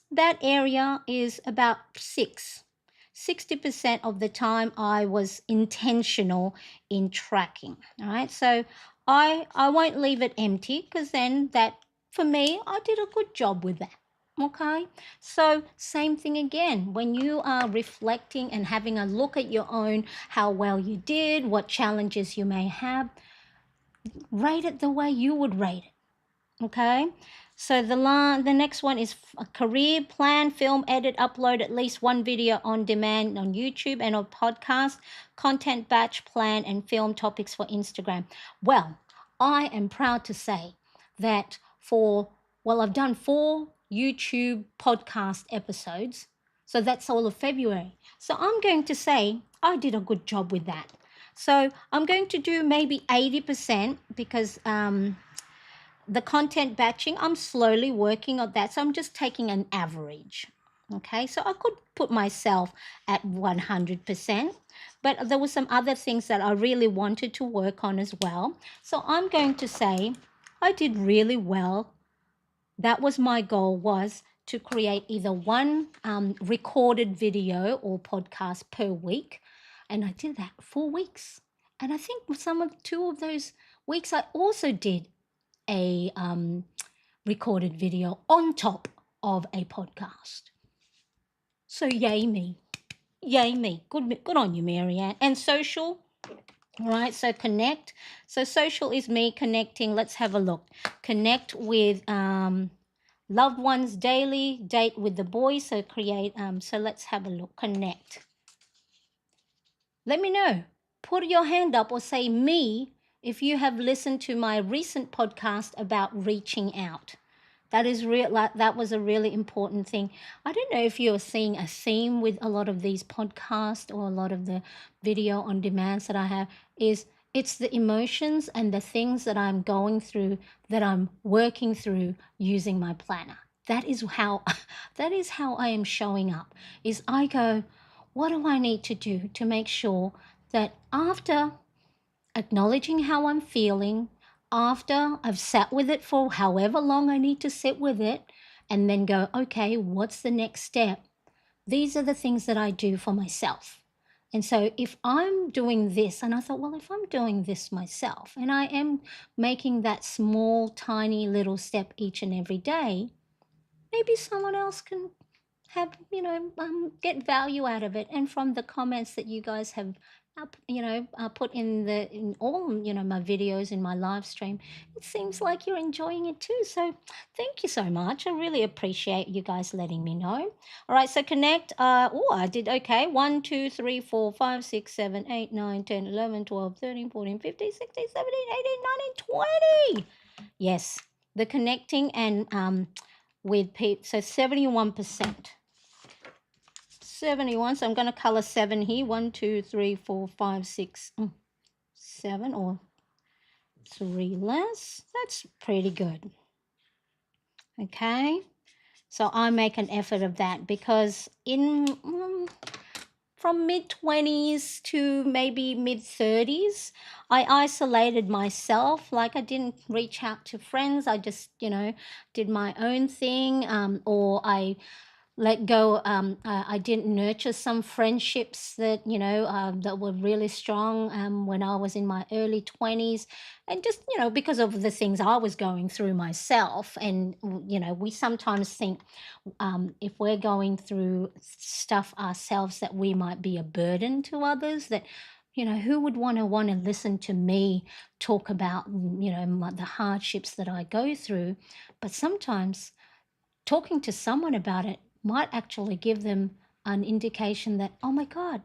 that area is about 60% of the time I was intentional in tracking. All right. So I won't leave it empty, because then that, for me, I did a good job with that. Okay. So same thing again, when you are reflecting and having a look at your own, how well you did, what challenges you may have, rate it the way you would rate it. Okay. So the next one is a career plan, film, edit, upload at least one video on demand on YouTube and a podcast, content batch plan, and film topics for Instagram. Well, I am proud to say that I've done 4 YouTube podcast episodes. So that's all of February. So I'm going to say I did a good job with that. So I'm going to do maybe 80% because the content batching, I'm slowly working on that. So I'm just taking an average. Okay, so I could put myself at 100%, but there were some other things that I really wanted to work on as well. So I'm going to say I did really well. That was my goal, was to create either one recorded video or podcast per week. And I did that 4 weeks. And I think some of 2 of those weeks I also did a recorded video on top of a podcast. So yay me. Yay me. Good on you, Marianne. And social, all right, so connect. So social is me connecting. Let's have a look. Connect with loved ones daily, date with the boys. So so let's have a look. Connect. Let me know. Put your hand up or say me if you have listened to my recent podcast about reaching out. That is real. That was a really important thing. I don't know if you're seeing a theme with a lot of these podcasts or a lot of the video on demands that I have. It's the emotions and the things that I'm going through, that I'm working through using my planner. That is how that is how I am showing up. Is I go, what do I need to do to make sure that after acknowledging how I'm feeling, after I've sat with it for however long I need to sit with it, and then go, okay, what's the next step? These are the things that I do for myself. And so if I'm doing this, and I thought, well, if I'm doing this myself and I am making that small, tiny little step each and every day, maybe someone else can have, get value out of it. And from the comments that you guys have put in all, my videos in my live stream, it seems like you're enjoying it too. So thank you so much. I really appreciate you guys letting me know. All right, so connect. I did okay. 1 2 3 4 5 6 7 8 9 10 11 12 13 14 15 16 17 18 19 20. Yes, the connecting and with people. So 71%. 71. So I'm going to color 7 here. 1 2 3 4 5 6 7, or 3 less. That's pretty good. Okay, so I make an effort of that, because from mid-20s to maybe mid-30s, I isolated myself. Like, I didn't reach out to friends. I just, did my own thing, or I let go. I didn't nurture some friendships that that were really strong when I was in my early 20s, and just because of the things I was going through myself. And we sometimes think, if we're going through stuff ourselves, that we might be a burden to others. That who would want to listen to me talk about the hardships that I go through. But sometimes talking to someone about it might actually give them an indication that, oh my God,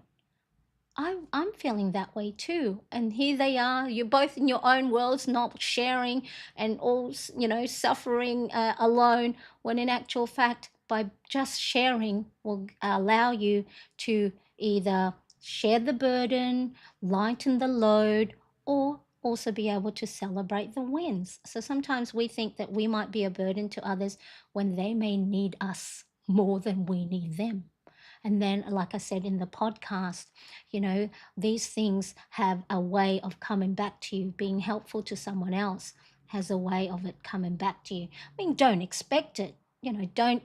I'm feeling that way too. And here they are, you're both in your own worlds, not sharing and all, suffering alone, when in actual fact, by just sharing will allow you to either share the burden, lighten the load, or also be able to celebrate the wins. So sometimes we think that we might be a burden to others when they may need us more than we need them. And then, like I said in the podcast, these things have a way of coming back to you. Being helpful to someone else has a way of it coming back to you. I mean, don't expect it. Don't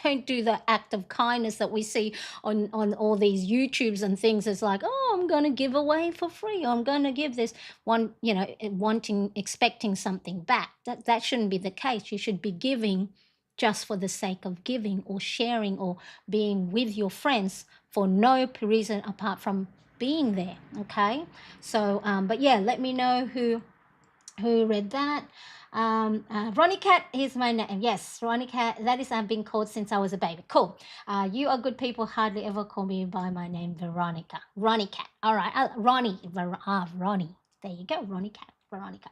don't do the act of kindness that we see on all these YouTubes and things. It's like, oh, I'm going to give away for free. I'm going to give this one, wanting, expecting something back. That shouldn't be the case. You should be giving just for the sake of giving or sharing or being with your friends for no reason apart from being there. Okay, so but yeah, let me know who read that. Ronnie Cat is my name. Yes, Ronnie Cat. That is, I've been called since I was a baby. Cool. You are good people. Hardly ever call me by my name, Veronica. Ronnie Cat. All right. Ronnie. Ronnie. There you go. Ronnie Cat. Veronica.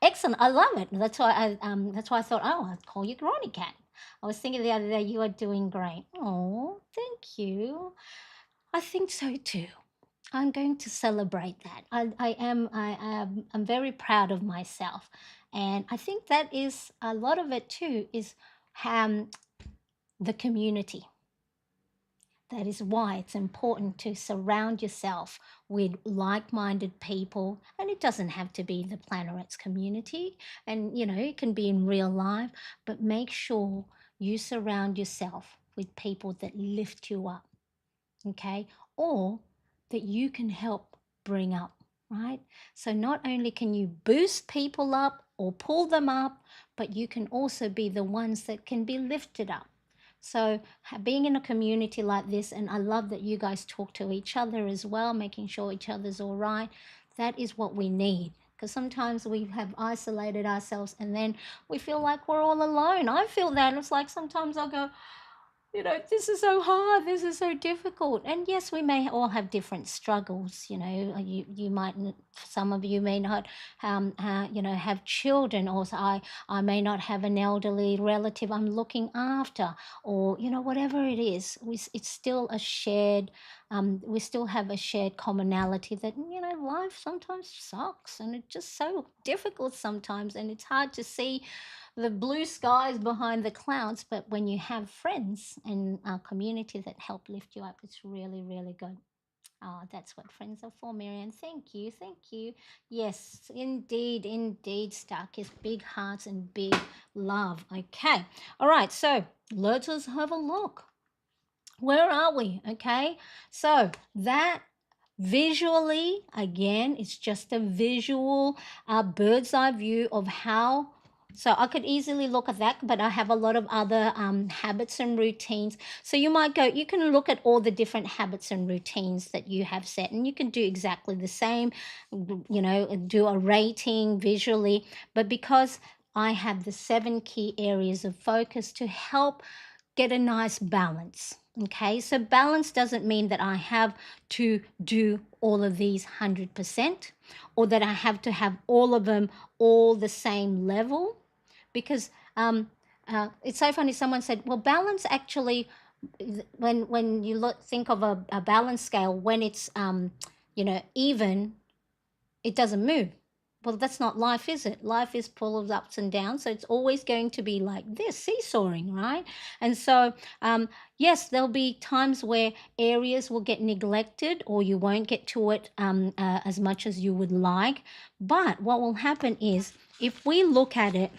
Excellent. I love it. That's why I thought, oh, I'll call you Ronnie Cat. I was thinking the other day, you are doing great. Oh, thank you. I think so too. I'm going to celebrate that. I'm very proud of myself. And I think that is a lot of it too, is um, the community. That is why it's important to surround yourself with like minded people. And it doesn't have to be the Planets community, and it can be in real life, but make sure you surround yourself with people that lift you up, okay? Or that you can help bring up, right? So not only can you boost people up or pull them up, but you can also be the ones that can be lifted up. So being in a community like this, and I love that you guys talk to each other as well, making sure each other's all right. That is what we need, because sometimes we have isolated ourselves and then we feel like we're all alone. I feel that. It's like sometimes I'll go, this is so hard, this is so difficult. And yes, we may all have different struggles. You might, some of you may not have children, or I may not have an elderly relative I'm looking after, or whatever it is. It's still a shared, we still have a shared commonality that life sometimes sucks, and it's just so difficult sometimes, and it's hard to see the blue skies behind the clouds. But when you have friends and a community that help lift you up, it's really, really good. Oh, that's what friends are for, Marianne. Thank you. Thank you. Yes, indeed, indeed, Stark is big hearts and big love. Okay. All right. So let us have a look. Where are we? Okay. So that visually, again, it's just a visual bird's eye view of how. So I could easily look at that, but I have a lot of other habits and routines. So you can look at all the different habits and routines that you have set, and you can do exactly the same, do a rating visually. But because I have the 7 key areas of focus to help get a nice balance. Okay, so balance doesn't mean that I have to do all of these 100%, or that I have to have all of them all the same level, because it's so funny. Someone said, well, balance actually, when you think of a balance scale, when it's even, it doesn't move. Well, that's not life, is it? Life is full of ups and downs. So it's always going to be like this, seesawing, right? And so, yes, there'll be times where areas will get neglected, or you won't get to it as much as you would like. But what will happen is, if we look at it,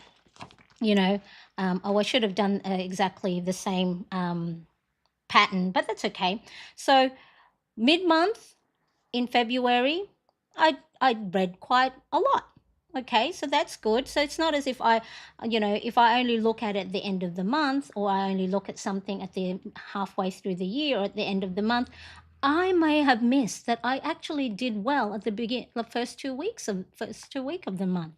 I should have done exactly the same pattern, but that's okay. So mid-month, in February, I read quite a lot. Okay, so that's good. So it's not as if if I only look at the end of the month, or I only look at something at the halfway through the year or at the end of the month, I may have missed that I actually did well at the first 2 weeks of the month.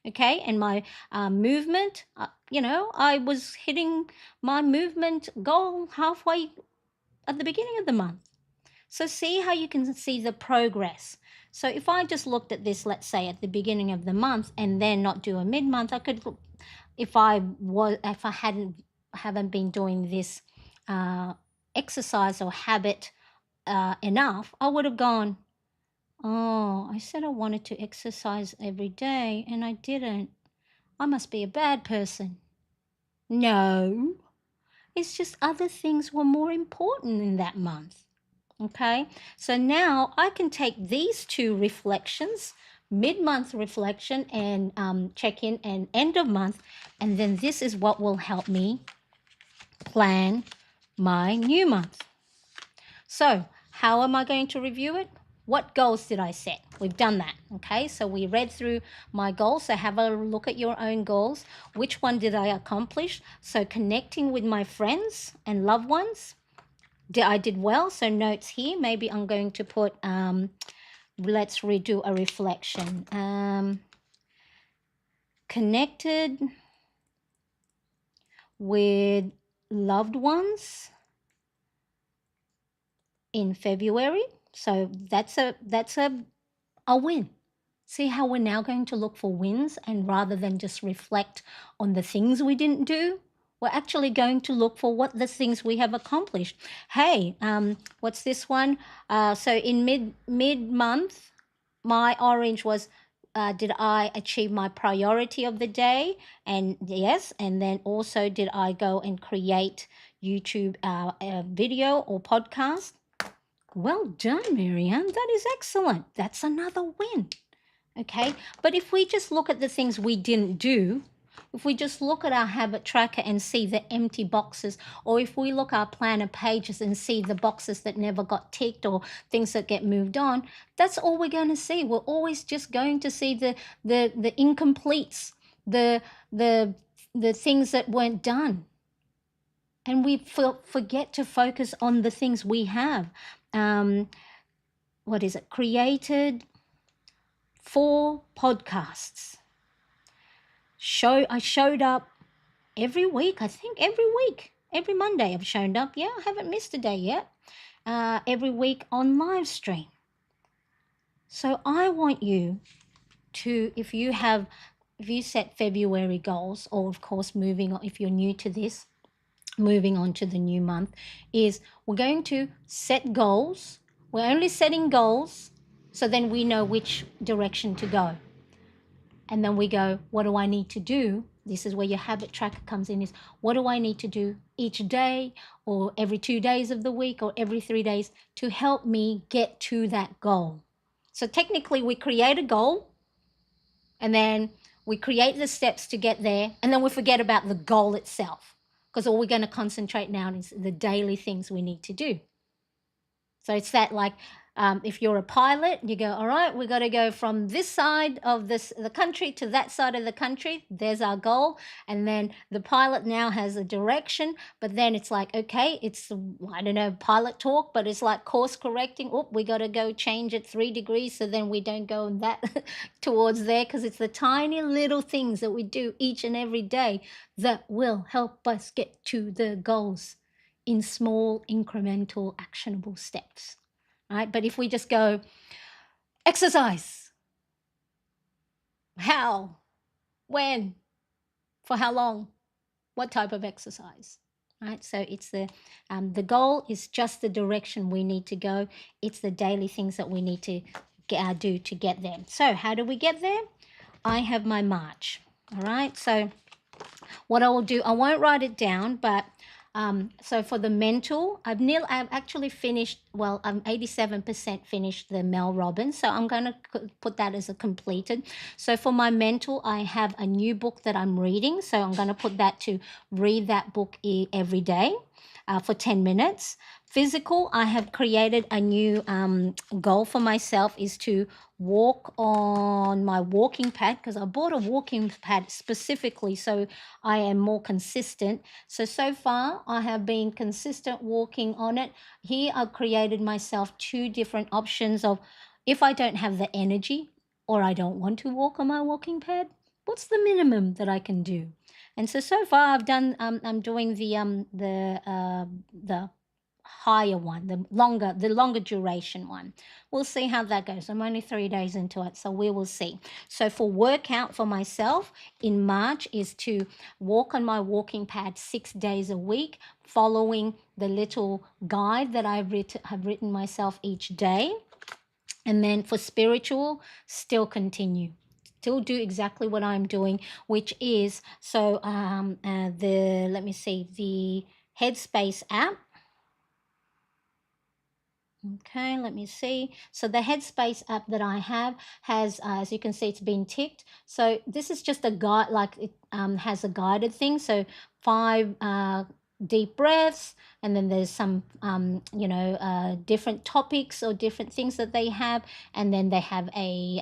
Okay, and my movement, I was hitting my movement goal halfway at the beginning of the month. So see how you can see the progress. So if I just looked at this, let's say at the beginning of the month, and then not do a mid-month, I could, if I haven't been doing this uh, exercise or habit enough, I would have gone, oh, I said I wanted to exercise every day and I didn't. I must be a bad person. No, it's just other things were more important in that month. Okay, so now I can take these two reflections, mid-month reflection and check-in and end of month, and then this is what will help me plan my new month. So how am I going to review it? What goals did I set? We've done that. Okay, so we read through my goals. So have a look at your own goals. Which one did I accomplish? So connecting with my friends and loved ones. I did well. So notes here. Maybe I'm going to put, let's redo a reflection. Connected with loved ones in February. So that's a win. See how we're now going to look for wins, and rather than just reflect on the things we didn't do, we're actually going to look for what the things we have accomplished. Hey, what's this one? So in mid month, my orange was, did I achieve my priority of the day? And yes, and then also did I go and create YouTube video or podcast? Well done, Marianne. That is excellent. That's another win. Okay, but if we just look at the things we didn't do, if we just look at our habit tracker and see the empty boxes, or if we look at our planner pages and see the boxes that never got ticked or things that get moved on, that's all we're going to see. We're always just going to see the incompletes, the the things that weren't done, and we forget to focus on the things we have. What is it? Created 4 podcasts. I showed up every week. I think every Monday I've shown up. Yeah, I haven't missed a day yet. Every week on live stream. So I want you to, if you set February goals, or of course moving on, if you're new to this, moving on to the new month, is we're going to set goals. We're only setting goals so then we know which direction to go. And then we go, what do I need to do? This is where your habit tracker comes in, is what do I need to do each day, or every 2 days of the week, or every 3 days to help me get to that goal? So technically we create a goal, and then we create the steps to get there, and then we forget about the goal itself, because all we're going to concentrate now is the daily things we need to do. So it's that, like, if you're a pilot, you go, all right, we got to go from this side of the country to that side of the country. There's our goal. And then the pilot now has a direction, but then it's like, okay, it's, I don't know, pilot talk, but it's like course correcting. Oh, we got to go change it 3 degrees so then we don't go that towards there, because it's the tiny little things that we do each and every day that will help us get to the goals in small, incremental, actionable steps. Right? But if we just go, exercise, how, when, for how long, what type of exercise, right? So it's the goal is just the direction we need to go. It's the daily things that we need to do to get there. So how do we get there? I have my march, all right? So what I will do, I won't write it down, but so for the mental, I've actually finished, well, I'm 87% finished the Mel Robbins, so I'm going to put that as a completed. So for my mental, I have a new book that I'm reading, so I'm going to put that to read that book every day for 10 minutes. Physical, I have created a new goal for myself, is to walk on my walking pad, because I bought a walking pad specifically so I am more consistent. So far I have been consistent walking on it. Here I've created myself 2 different options of, if I don't have the energy or I don't want to walk on my walking pad, what's the minimum that I can do? And so far I've done, I'm doing the higher one, the longer duration one. We'll see how that goes. I'm only 3 days into it, so we will see. So for workout for myself in March is to walk on my walking pad 6 days a week, following the little guide that have written myself each day. And then for spiritual, still continue. Still do exactly what I'm doing, which is let me see, the Headspace app. Okay, let me see. So the Headspace app that I have has, as you can see, it's been ticked. So this is just a guide, like it has a guided thing. So 5 deep breaths, and then there's some, different topics or different things that they have, and then they have a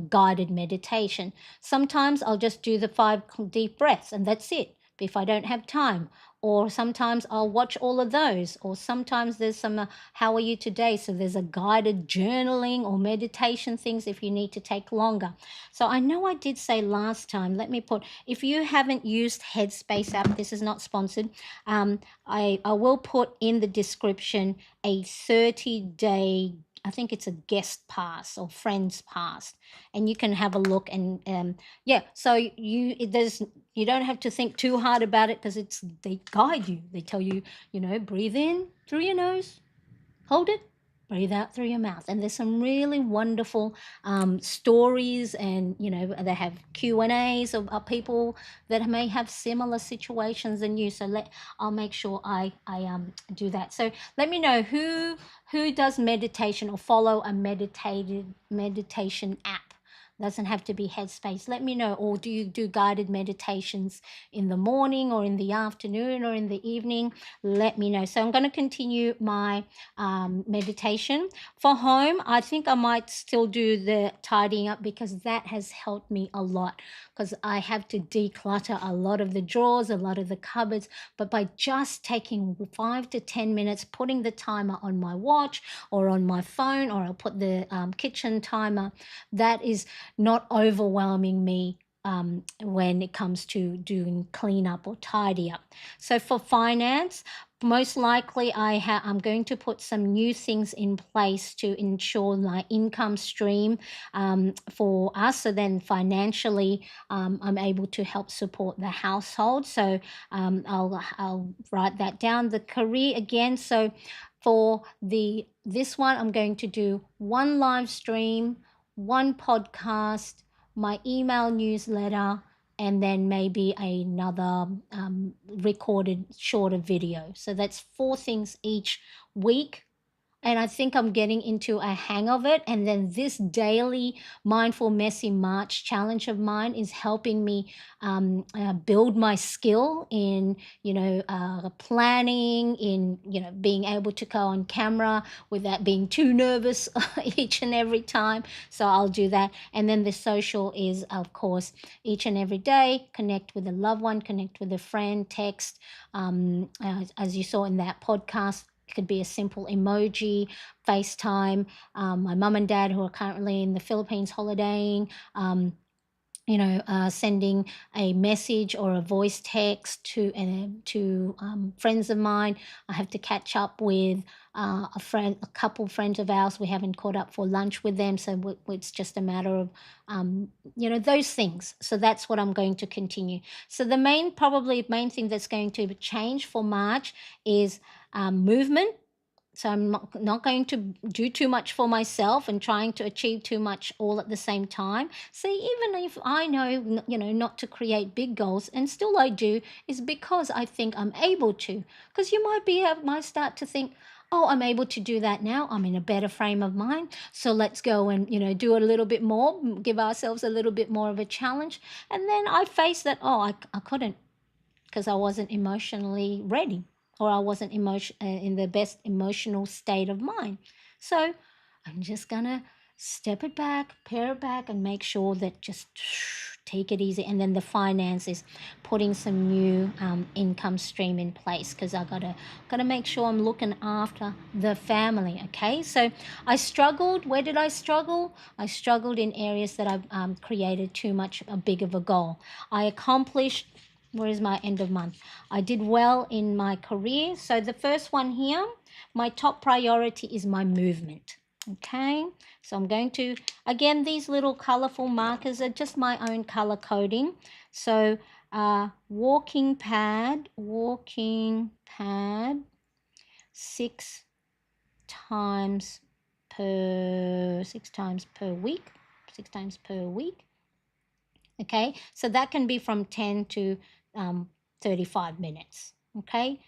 guided meditation. Sometimes I'll just do the 5 deep breaths, and that's it. If I don't have time, or sometimes I'll watch all of those, or sometimes there's some how are you today, so there's a guided journaling or meditation things if you need to take longer. So I know I did say last time, let me put, if you haven't used Headspace app, this is not sponsored, I will put in the description a 30-day, I think it's a guest pass or friends pass, and you can have a look. And so you don't have to think too hard about it, because they guide you. They tell you, breathe in through your nose, hold it, breathe out through your mouth. And there's some really wonderful stories, and they have Q&As of people that may have similar situations than you. So I'll make sure I do that. So let me know who does meditation or follow a meditation app. Doesn't have to be Headspace. Let me know. Or do you do guided meditations in the morning or in the afternoon or in the evening? Let me know. So I'm going to continue my meditation. For home, I think I might still do the tidying up, because that has helped me a lot, because I have to declutter a lot of the drawers, a lot of the cupboards. But by just taking 5 to 10 minutes, putting the timer on my watch or on my phone, or I'll put the kitchen timer, that is not overwhelming me when it comes to doing cleanup or tidy up. So for finance, most likely I'm going to put some new things in place to ensure my income stream for us. So then financially, I'm able to help support the household. So I'll write that down. The career again. So for this one, I'm going to do 1 live stream, 1 podcast, my email newsletter, and then maybe another recorded shorter video. So that's 4 things each week. And I think I'm getting into a hang of it. And then this daily Mindful Messy March challenge of mine is helping me build my skill in, planning, in, being able to go on camera without being too nervous each and every time. So I'll do that. And then the social is, of course, each and every day, connect with a loved one, connect with a friend, text, as you saw in that podcast. It could be a simple emoji, FaceTime, my mum and dad who are currently in the Philippines holidaying, sending a message or a voice text to friends of mine. I have to catch up with a couple friends of ours. We haven't caught up for lunch with them, so it's just a matter of those things. So that's what I'm going to continue. So the main thing that's going to change for March is movement. So I'm not going to do too much for myself and trying to achieve too much all at the same time. See, even if I know, not to create big goals, and still I do, is because I think I'm able to. Because you might start to think, oh, I'm able to do that now. I'm in a better frame of mind. So let's go and, do a little bit more, give ourselves a little bit more of a challenge. And then I face that, I couldn't, because I wasn't emotionally ready, or I wasn't in the best emotional state of mind. So I'm just going to step it back, pare it back, and make sure that just take it easy. And then the finance is putting some new income stream in place, because I gotta make sure I'm looking after the family. Okay, so I struggled. Where did I struggle? I struggled in areas that I've created too much a big of a goal. I accomplished Where is my end of month? I did well in my career. So the first one here, my top priority is my movement. Okay, so I'm going to, again, these little colorful markers are just my own color coding. So walking pad, 6 times per week, 6 times per week. Okay, so that can be from 10 to 35 minutes. Okay,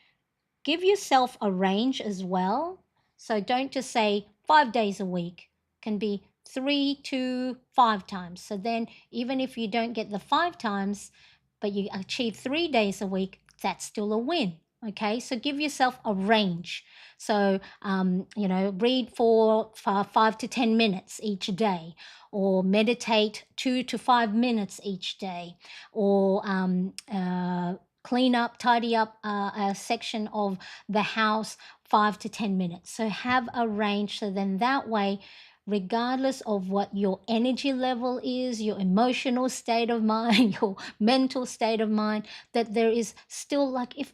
give yourself a range as well. So don't just say 5 days a week, can be 3 to 5 times. So then, even if you don't get the 5 times, but you achieve 3 days a week, that's still a win. Okay, so give yourself a range. So, read for 5 to 10 minutes each day, or meditate 2 to 5 minutes each day, or clean up, tidy up a section of the house 5 to 10 minutes. So have a range. So then that way, regardless of what your energy level is, your emotional state of mind, your mental state of mind, that there is still like if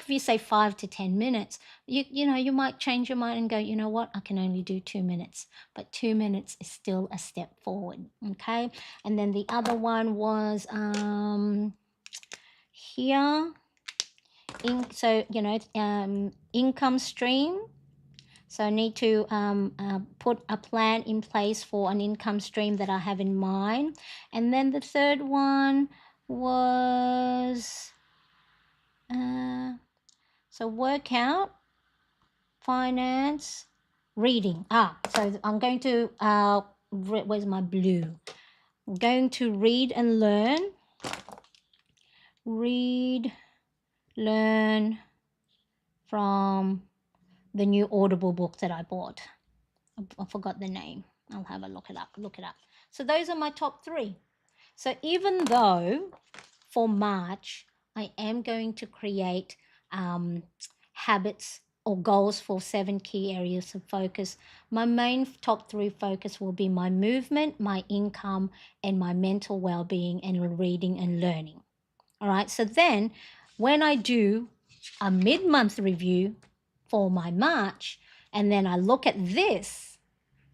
you say 5 to 10 minutes, you might change your mind and go, you know what, I can only do 2 minutes, but 2 minutes is still a step forward. Okay, and then the other one was here, income stream. So I need to put a plan in place for an income stream that I have in mind. And then the third one was workout, finance, reading. So I'm going to, where's my blue? I'm going to read and learn from the new Audible book that I bought. I forgot the name. I'll have a look it up. So those are my top 3. So even though for March I am going to create habits or goals for 7 key areas of focus, my main top 3 focus will be my movement, my income, and my mental well-being, and reading and learning. All right, so then when I do a mid-month review for my March, and then I look at this,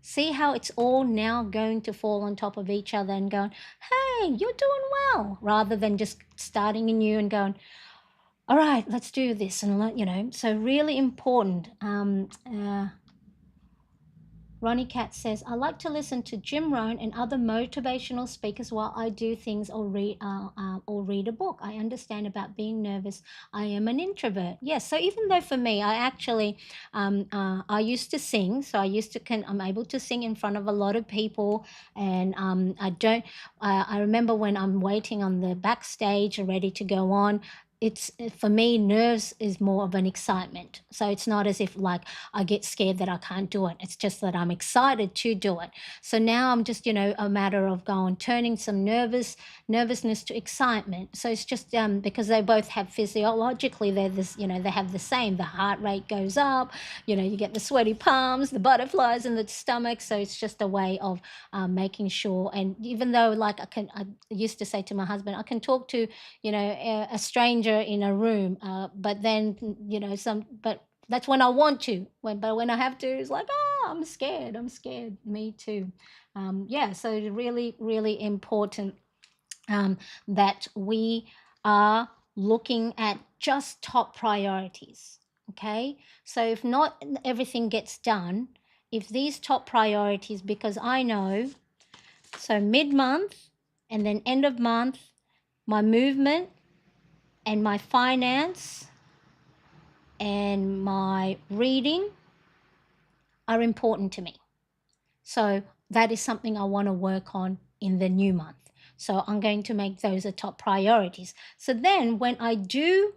see how it's all now going to fall on top of each other and going, hey, you're doing well, rather than just starting anew and going, all right, let's do this. And, so really important. Ronnie Cat says, I like to listen to Jim Rohn and other motivational speakers while I do things or read a book. I understand about being nervous. I am an introvert. Yes, so even though for me, I actually, I used to sing. So I'm able to sing in front of a lot of people. And I remember when I'm waiting on the backstage ready to go on, it's for me, nerves is more of an excitement. So it's not as if like I get scared that I can't do it. It's just that I'm excited to do it. So now I'm just, a matter of turning some nervousness to excitement. So it's just because they both have physiologically, they have the same. The heart rate goes up, you get the sweaty palms, the butterflies in the stomach. So it's just a way of making sure. And even though I used to say to my husband, I can talk to, a stranger in a room, but then, but that's when I want to. But when I have to, it's like, I'm scared. Me too. So really, really important that we are looking at just top priorities. Okay. So if not everything gets done, if these top priorities, because I know, so mid-month and then end of month, my movement and my finance and my reading are important to me. So that is something I want to work on in the new month. So I'm going to make those a top priorities. So then when I do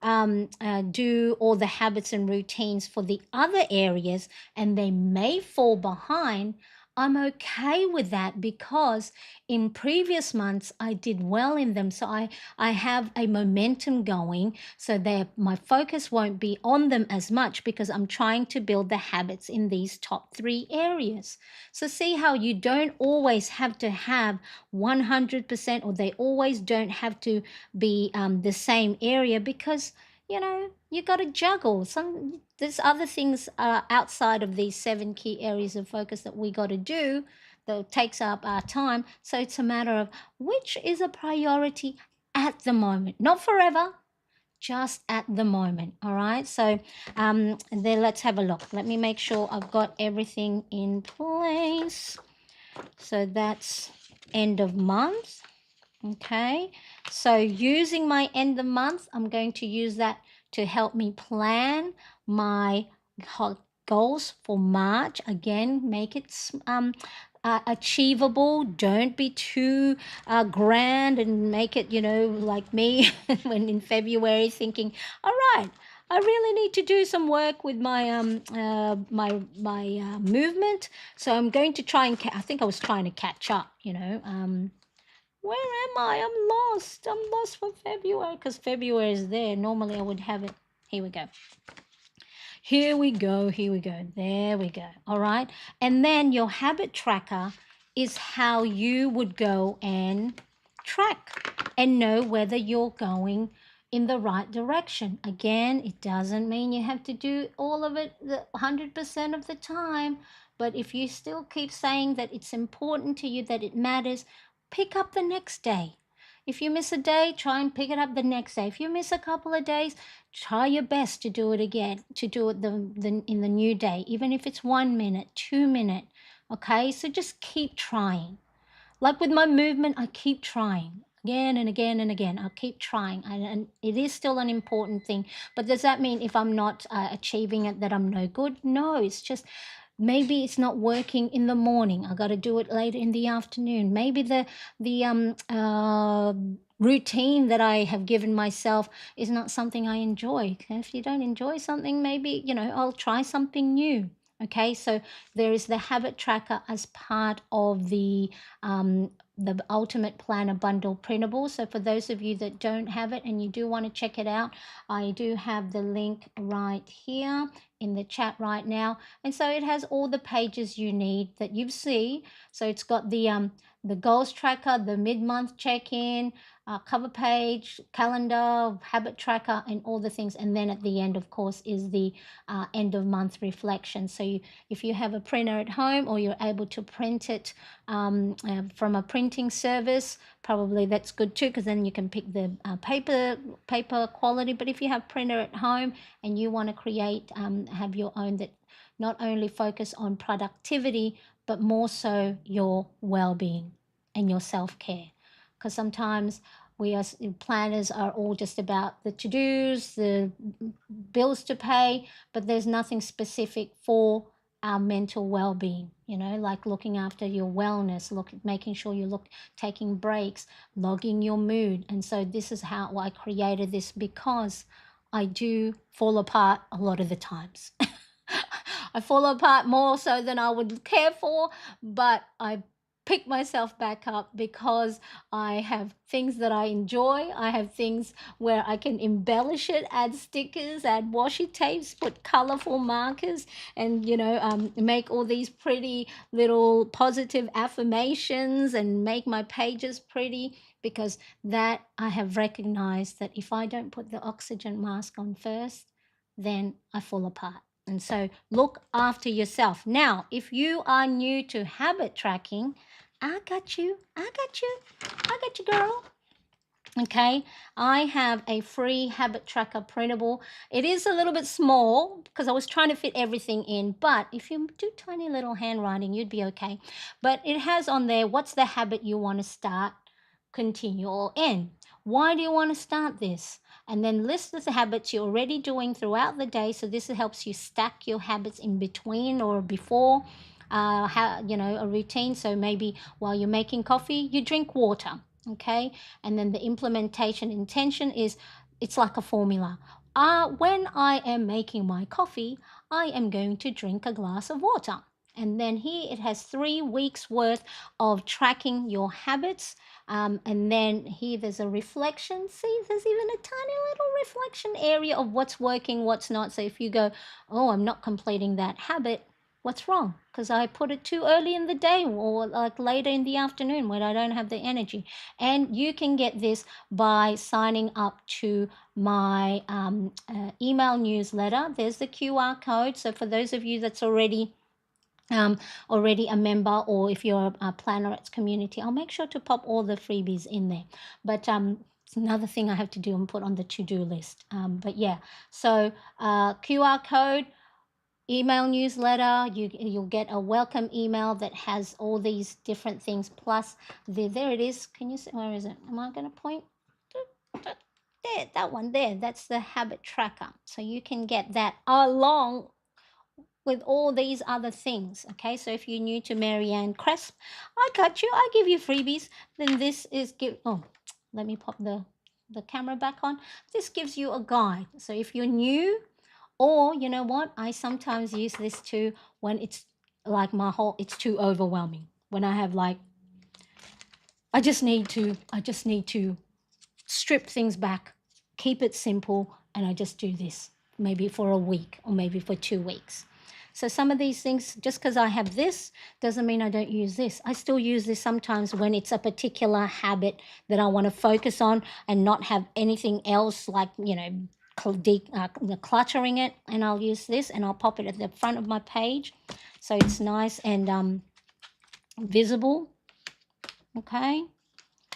all the habits and routines for the other areas and they may fall behind, I'm okay with that because in previous months I did well in them. So I have a momentum going so that my focus won't be on them as much because I'm trying to build the habits in these top three areas. So see how you don't always have to have 100% or they always don't have to be the same area because you got to juggle some. There's other things outside of these seven key areas of focus that we got to do that takes up our time. So it's a matter of which is a priority at the moment, not forever, just at the moment. All right, so and then let's have a look. Let me make sure I've got everything in place. So that's end of month. Okay, so using my end of month, I'm going to use that to help me plan my goals for March. Again, make it achievable. Don't be too grand and make it, like me when in February thinking, all right, I really need to do some work with my movement. So I'm going to try and I think I was trying to catch up, where am I? I'm lost. I'm lost for February because February is there. Normally I would have it. Here we go. Here we go. Here we go. There we go. All right. And then your habit tracker is how you would go and track and know whether you're going in the right direction. Again, it doesn't mean you have to do all of it 100% of the time. But if you still keep saying that it's important to you, that it matters, pick up the next day. If you miss a day, try and pick it up the next day. If you miss a couple of days, try your best to do it again, to do it in the new day, even if it's 1 minute, 2 minute. Okay, so just keep trying. Like with my movement, I keep trying again and again and again. I'll keep trying, and it is still an important thing. But does that mean if I'm not achieving it that I'm no good? No, it's just maybe it's not working in the morning. I got to do it later in the afternoon. Maybe the routine that I have given myself is not something I enjoy. And if you don't enjoy something, maybe I'll try something new. Okay, so there is the habit tracker as part of the Ultimate Planner Bundle printable. So for those of you that don't have it and you do want to check it out, I do have the link right here in the chat right now. And so it has all the pages you need that you see. So it's got the goals tracker, the mid-month check-in, cover page, calendar, habit tracker, and all the things. And then at the end, of course, is the end of month reflection. So if you have a printer at home or you're able to print it from a printing service, probably that's good too, because then you can pick the paper quality. But if you have printer at home and you want to create, have your own that not only focus on productivity, but more so your well-being and your self-care. Because sometimes we as planners are all just about the to-dos, the bills to pay, but there's nothing specific for our mental well-being, like looking after your wellness, making sure you taking breaks, logging your mood. And so this is how I created this, because I do fall apart a lot of the times. I fall apart more so than I would care for, but I pick myself back up because I have things that I enjoy. I have things where I can embellish it, add stickers, add washi tapes, put colorful markers, and make all these pretty little positive affirmations and make my pages pretty, because that I have recognized that if I don't put the oxygen mask on first, then I fall apart. And so look after yourself. Now, if you are new to habit tracking, I got you. I got you. I got you, girl. Okay, I have a free habit tracker printable. It is a little bit small because I was trying to fit everything in, but if you do tiny little handwriting, you'd be okay. But it has on there, what's the habit you want to start, continue, or end? Why do you want to start this? And then list the habits you're already doing throughout the day. So this helps you stack your habits in between or before a routine. So maybe while you're making coffee, you drink water. Okay, and then the implementation intention is, it's like a formula. When I am making my coffee, I am going to drink a glass of water. And then here it has 3 weeks worth of tracking your habits. And then here there's a reflection. See, there's even a tiny little reflection area of what's working, what's not. So if you go, oh, I'm not completing that habit, what's wrong? Because I put it too early in the day or like later in the afternoon when I don't have the energy. And you can get this by signing up to my email newsletter. There's the QR code. So for those of you that's already a member, or if you're a Plannerets community, I'll make sure to pop all the freebies in there. But it's another thing I have to do and put on the to-do list. But yeah, so QR code, email newsletter, you'll get a welcome email that has all these different things. Plus, there it is. Can you see? Where is it? Am I going to point? There, that one there. That's the habit tracker. So you can get that along with all these other things. Okay, so if you're new to Marianne Cresp, I got you. I give you freebies. Then this is give. Oh, let me pop the camera back on. This gives you a guide. So if you're new, or you know what, I sometimes use this too when it's like it's too overwhelming. When I have like, I just need to strip things back, keep it simple, and I just do this maybe for a week or maybe for 2 weeks. So some of these things, just because I have this doesn't mean I don't use this. I still use this sometimes when it's a particular habit that I want to focus on and not have anything else like, cluttering it. And I'll use this and I'll pop it at the front of my page so it's nice and visible. Okay.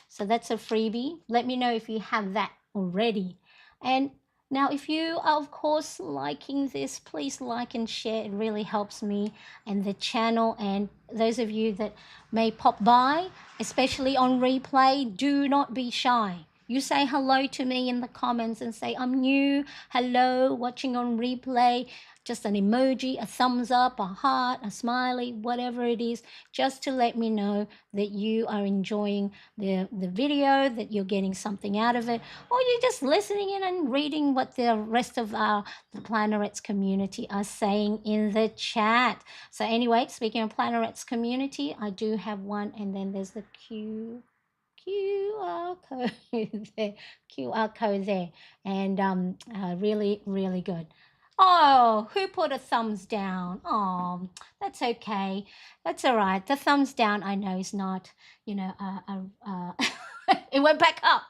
So that's a freebie. Let me know if you have that already. And now, if you are, of course, liking this, please like and share. It really helps me and the channel. And those of you that may pop by, especially on replay, do not be shy. You say hello to me in the comments and say, I'm new, hello, watching on replay. Just an emoji, a thumbs up, a heart, a smiley, whatever it is, just to let me know that you are enjoying the video, that you're getting something out of it, or you're just listening in and reading what the rest of the Plannerets community are saying in the chat. So anyway, speaking of Plannerets community, I do have one, and then there's the QR code there, QR code there, and really, really good. Oh, who put a thumbs down? Oh, that's okay. That's all right. The thumbs down, I know, is not, it went back up.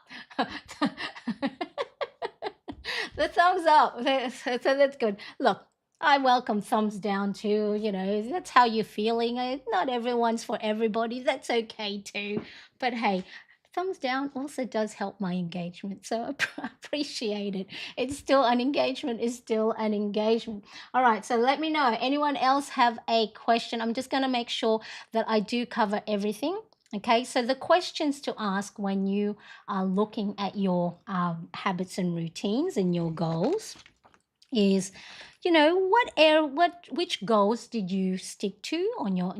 The thumbs up. So that's good. Look, I welcome thumbs down too. That's how you're feeling. Not everyone's for everybody. That's okay too. But hey, thumbs down also does help my engagement. So I appreciate it. It's still an engagement, is still an engagement. All right. So let me know. Anyone else have a question? I'm just going to make sure that I do cover everything. Okay, so the questions to ask when you are looking at your habits and routines and your goals is, which goals did you stick to on your,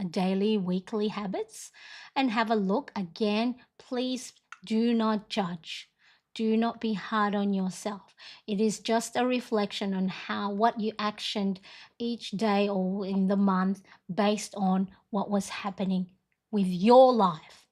daily, weekly habits, and have a look again. Please do not judge. Do not be hard on yourself. It is just a reflection on what you actioned each day or in the month based on what was happening with your life.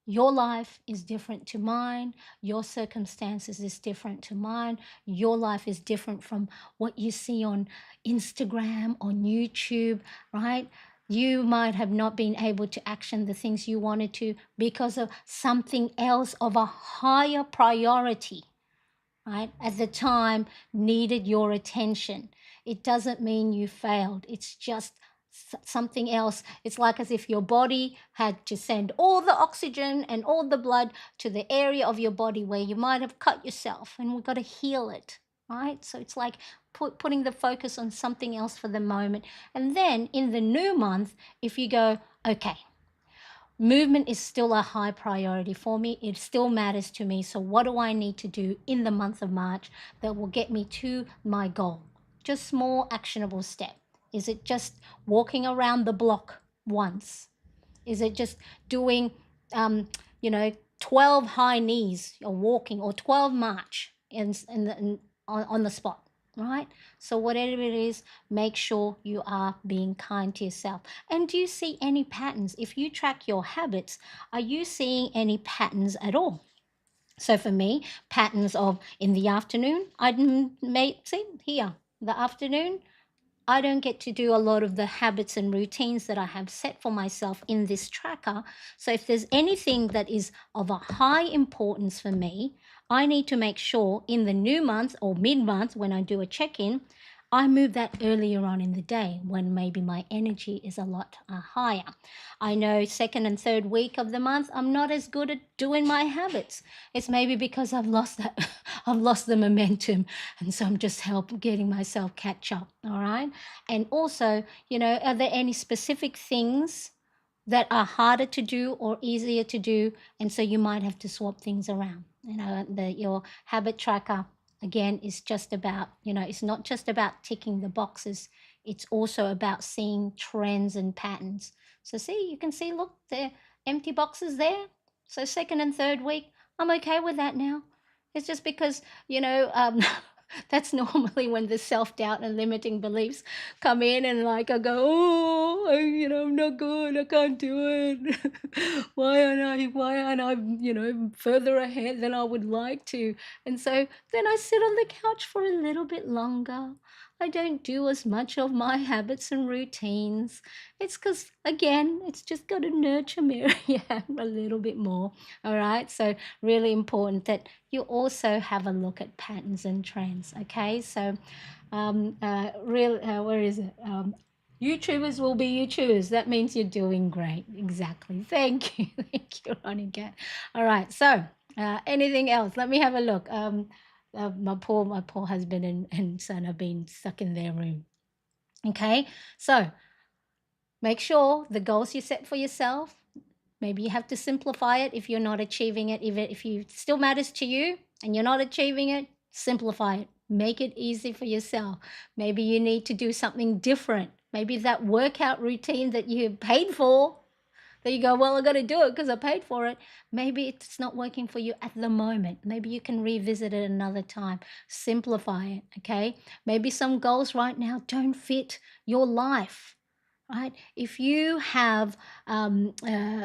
Your life is different to mine. Your circumstances is different to mine. Your life is different from what you see on Instagram, on YouTube, right? You might have not been able to action the things you wanted to because of something else of a higher priority, right? At the time needed your attention. It doesn't mean you failed. It's just something else. It's like as if your body had to send all the oxygen and all the blood to the area of your body where you might have cut yourself, and we've got to heal it, right? So it's like putting the focus on something else for the moment. And then in the new month, if you go, okay, movement is still a high priority for me. It still matters to me. So what do I need to do in the month of March that will get me to my goal? Just small actionable step. Is it just walking around the block once? Is it just doing, 12 high knees or walking, or 12 march on the spot? right? So, whatever it is, make sure you are being kind to yourself. And do you see any patterns? If you track your habits, are you seeing any patterns at all? So for me, patterns of in the afternoon, I'd make see here the afternoon. I don't get to do a lot of the habits and routines that I have set for myself in this tracker. So, if there's anything that is of a high importance for me, I need to make sure in the new month or mid month when I do a check in, I move that earlier on in the day when maybe my energy is a lot higher. I know second and third week of the month, I'm not as good at doing my habits. It's maybe because I've lost that, I've lost the momentum, and so I'm just getting myself catch up. All right. And also, are there any specific things that are harder to do or easier to do? And so you might have to swap things around. Your habit tracker, again, is just about, it's not just about ticking the boxes, it's also about seeing trends and patterns. So, see, you can see, look, the empty boxes there. So, second and third week, I'm okay with that now. It's just because, that's normally when the self doubt and limiting beliefs come in, and like I go, oh, I'm not good, I can't do it. Why aren't I, further ahead than I would like to? And so then I sit on the couch for a little bit longer. I don't do as much of my habits and routines. It's because, again, it's just got to nurture me yeah, a little bit more. All right. So, really important that you also have a look at patterns and trends. Okay. So, where is it? YouTubers will be YouTubers. That means you're doing great. Exactly. Thank you. Thank you, Ronica. All right. So, anything else? Let me have a look. My poor husband and son have been stuck in their room. Okay. So, make sure the goals you set for yourself, maybe you have to simplify it if you're not achieving it. Even if you still matters to you and you're not achieving it, simplify it. Make it easy for yourself. Maybe you need to do something different. Maybe that workout routine that you paid for, that you go, well, I got to do it because I paid for it. Maybe it's not working for you at the moment. Maybe you can revisit it another time. Simplify it, okay? Maybe some goals right now don't fit your life, right? If you have,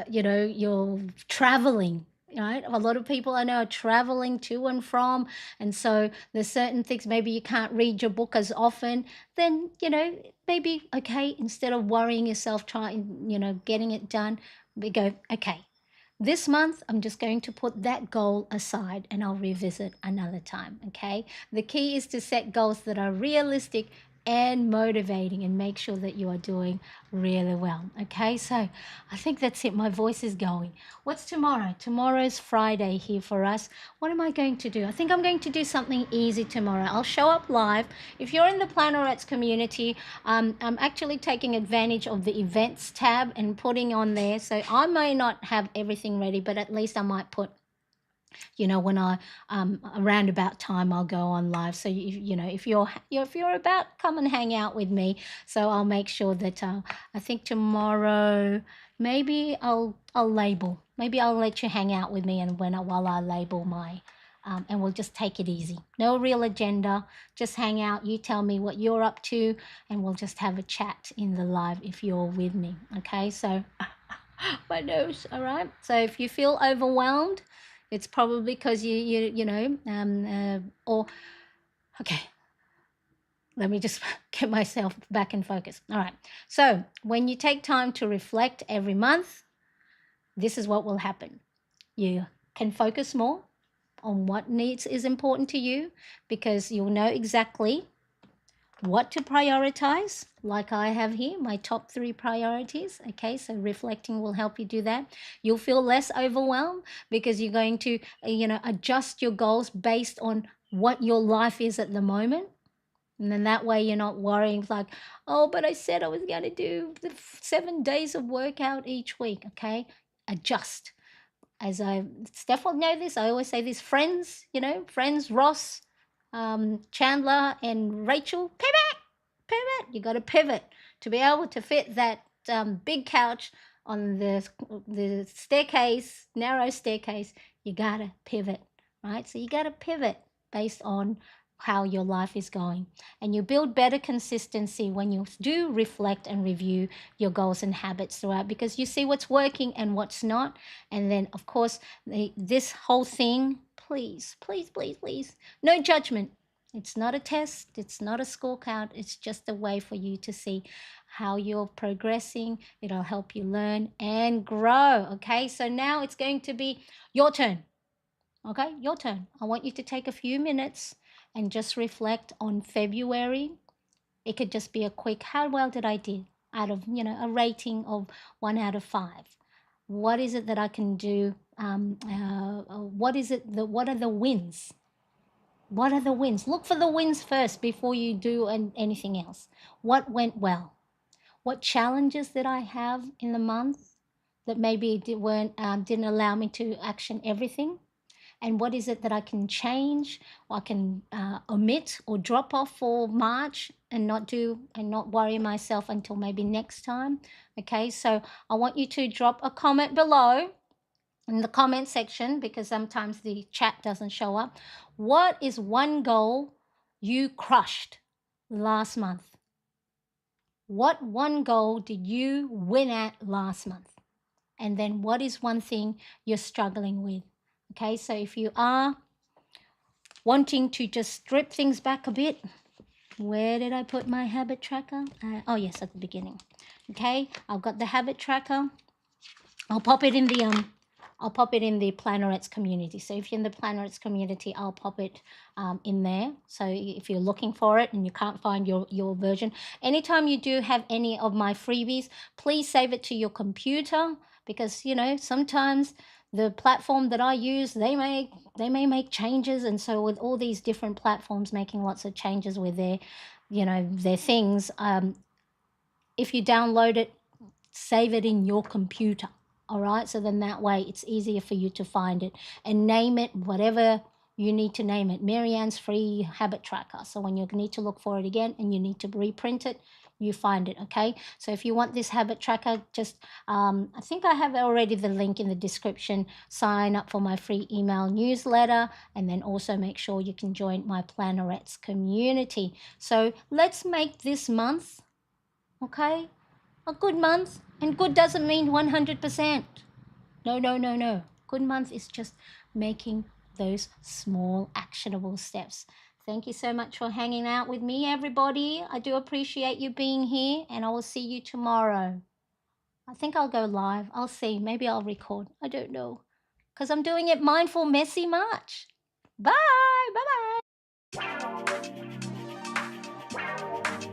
you're traveling, right? A lot of people I know are traveling to and from, and so there's certain things. Maybe you can't read your book as often. Then maybe okay. Instead of worrying yourself trying, getting it done, we go okay. This month, I'm just going to put that goal aside and I'll revisit another time. Okay. The key is to set goals that are realistic and motivating and make sure that you are doing really well. Okay. So I think that's it. My voice is going. What's tomorrow? Tomorrow's Friday here for us. What am I going to do? I think I'm going to do something easy tomorrow. I'll show up live. If you're in the Plannerettes community, I'm actually taking advantage of the events tab and putting on there. So I may not have everything ready, but at least I might put, when I around about time I'll go on live. So if you're about, come and hang out with me. So I'll make sure that I think tomorrow maybe I'll label. Maybe I'll let you hang out with me, and while I label my. And we'll just take it easy. No real agenda. Just hang out. You tell me what you're up to, and we'll just have a chat in the live if you're with me. Okay, so my nose. All right. So if you feel overwhelmed, it's probably because or okay. Let me just get myself back in focus. All right. So when you take time to reflect every month, this is what will happen. You can focus more on what needs is important to you, because you'll know exactly what to prioritize, like I have here, my top 3 priorities. Okay, so reflecting will help you do that. You'll feel less overwhelmed because you're going to, adjust your goals based on what your life is at the moment. And then that way you're not worrying like, oh, but I said I was going to do the 7 days of workout each week. Okay, adjust. As Steph will know this, I always say this, friends, Ross, Chandler, and Rachel, pivot. You got to pivot to be able to fit that big couch on the staircase, narrow staircase. You got to pivot, right? So you got to pivot based on how your life is going. And you build better consistency when you do reflect and review your goals and habits throughout, because you see what's working and what's not. And then, of course, this whole thing, please, please, please, please, no judgment. It's not a test, it's not a scorecard, it's just a way for you to see how you're progressing. It'll help you learn and grow. Okay, so now it's going to be your turn. Okay, your turn. I want you to take a few minutes and just reflect on February. It could just be a quick, how well did I do? Out of, a rating of 1 out of 5. What is it that I can do? What are the wins? What are the wins? Look for the wins first before you do anything else. What went well? What challenges did I have in the month that maybe didn't allow me to action everything? And what is it that I can change, or I can omit or drop off for March and not do and not worry myself until maybe next time? Okay, so I want you to drop a comment below in the comment section, because sometimes the chat doesn't show up. What is one goal you crushed last month? What one goal did you win at last month? And then what is one thing you're struggling with? Okay, so if you are wanting to just strip things back a bit, where did I put my habit tracker? Oh yes, at the beginning. Okay, I've got the habit tracker. I'll pop it in the Plannerets community. So if you're in the Plannerets community, I'll pop it in there. So if you're looking for it and you can't find your version, anytime you do have any of my freebies, please save it to your computer, because sometimes the platform that I use, they may make changes. And so with all these different platforms making lots of changes with their things, if you download it, save it in your computer. All right, so then that way it's easier for you to find it, and name it whatever you need to name it. Marianne's free habit tracker. So when you need to look for it again and you need to reprint it, you find it. Okay, so if you want this habit tracker, just I think I have already the link in the description. Sign up for my free email newsletter, and then also make sure you can join my Plannerets community. So let's make this month, okay, a good month. And good doesn't mean 100%. No, no, no, no. Good month is just making those small actionable steps. Thank you so much for hanging out with me, everybody. I do appreciate you being here, and I will see you tomorrow. I think I'll go live. I'll see. Maybe I'll record. I don't know, because I'm doing it mindful, messy March. Bye. Bye bye.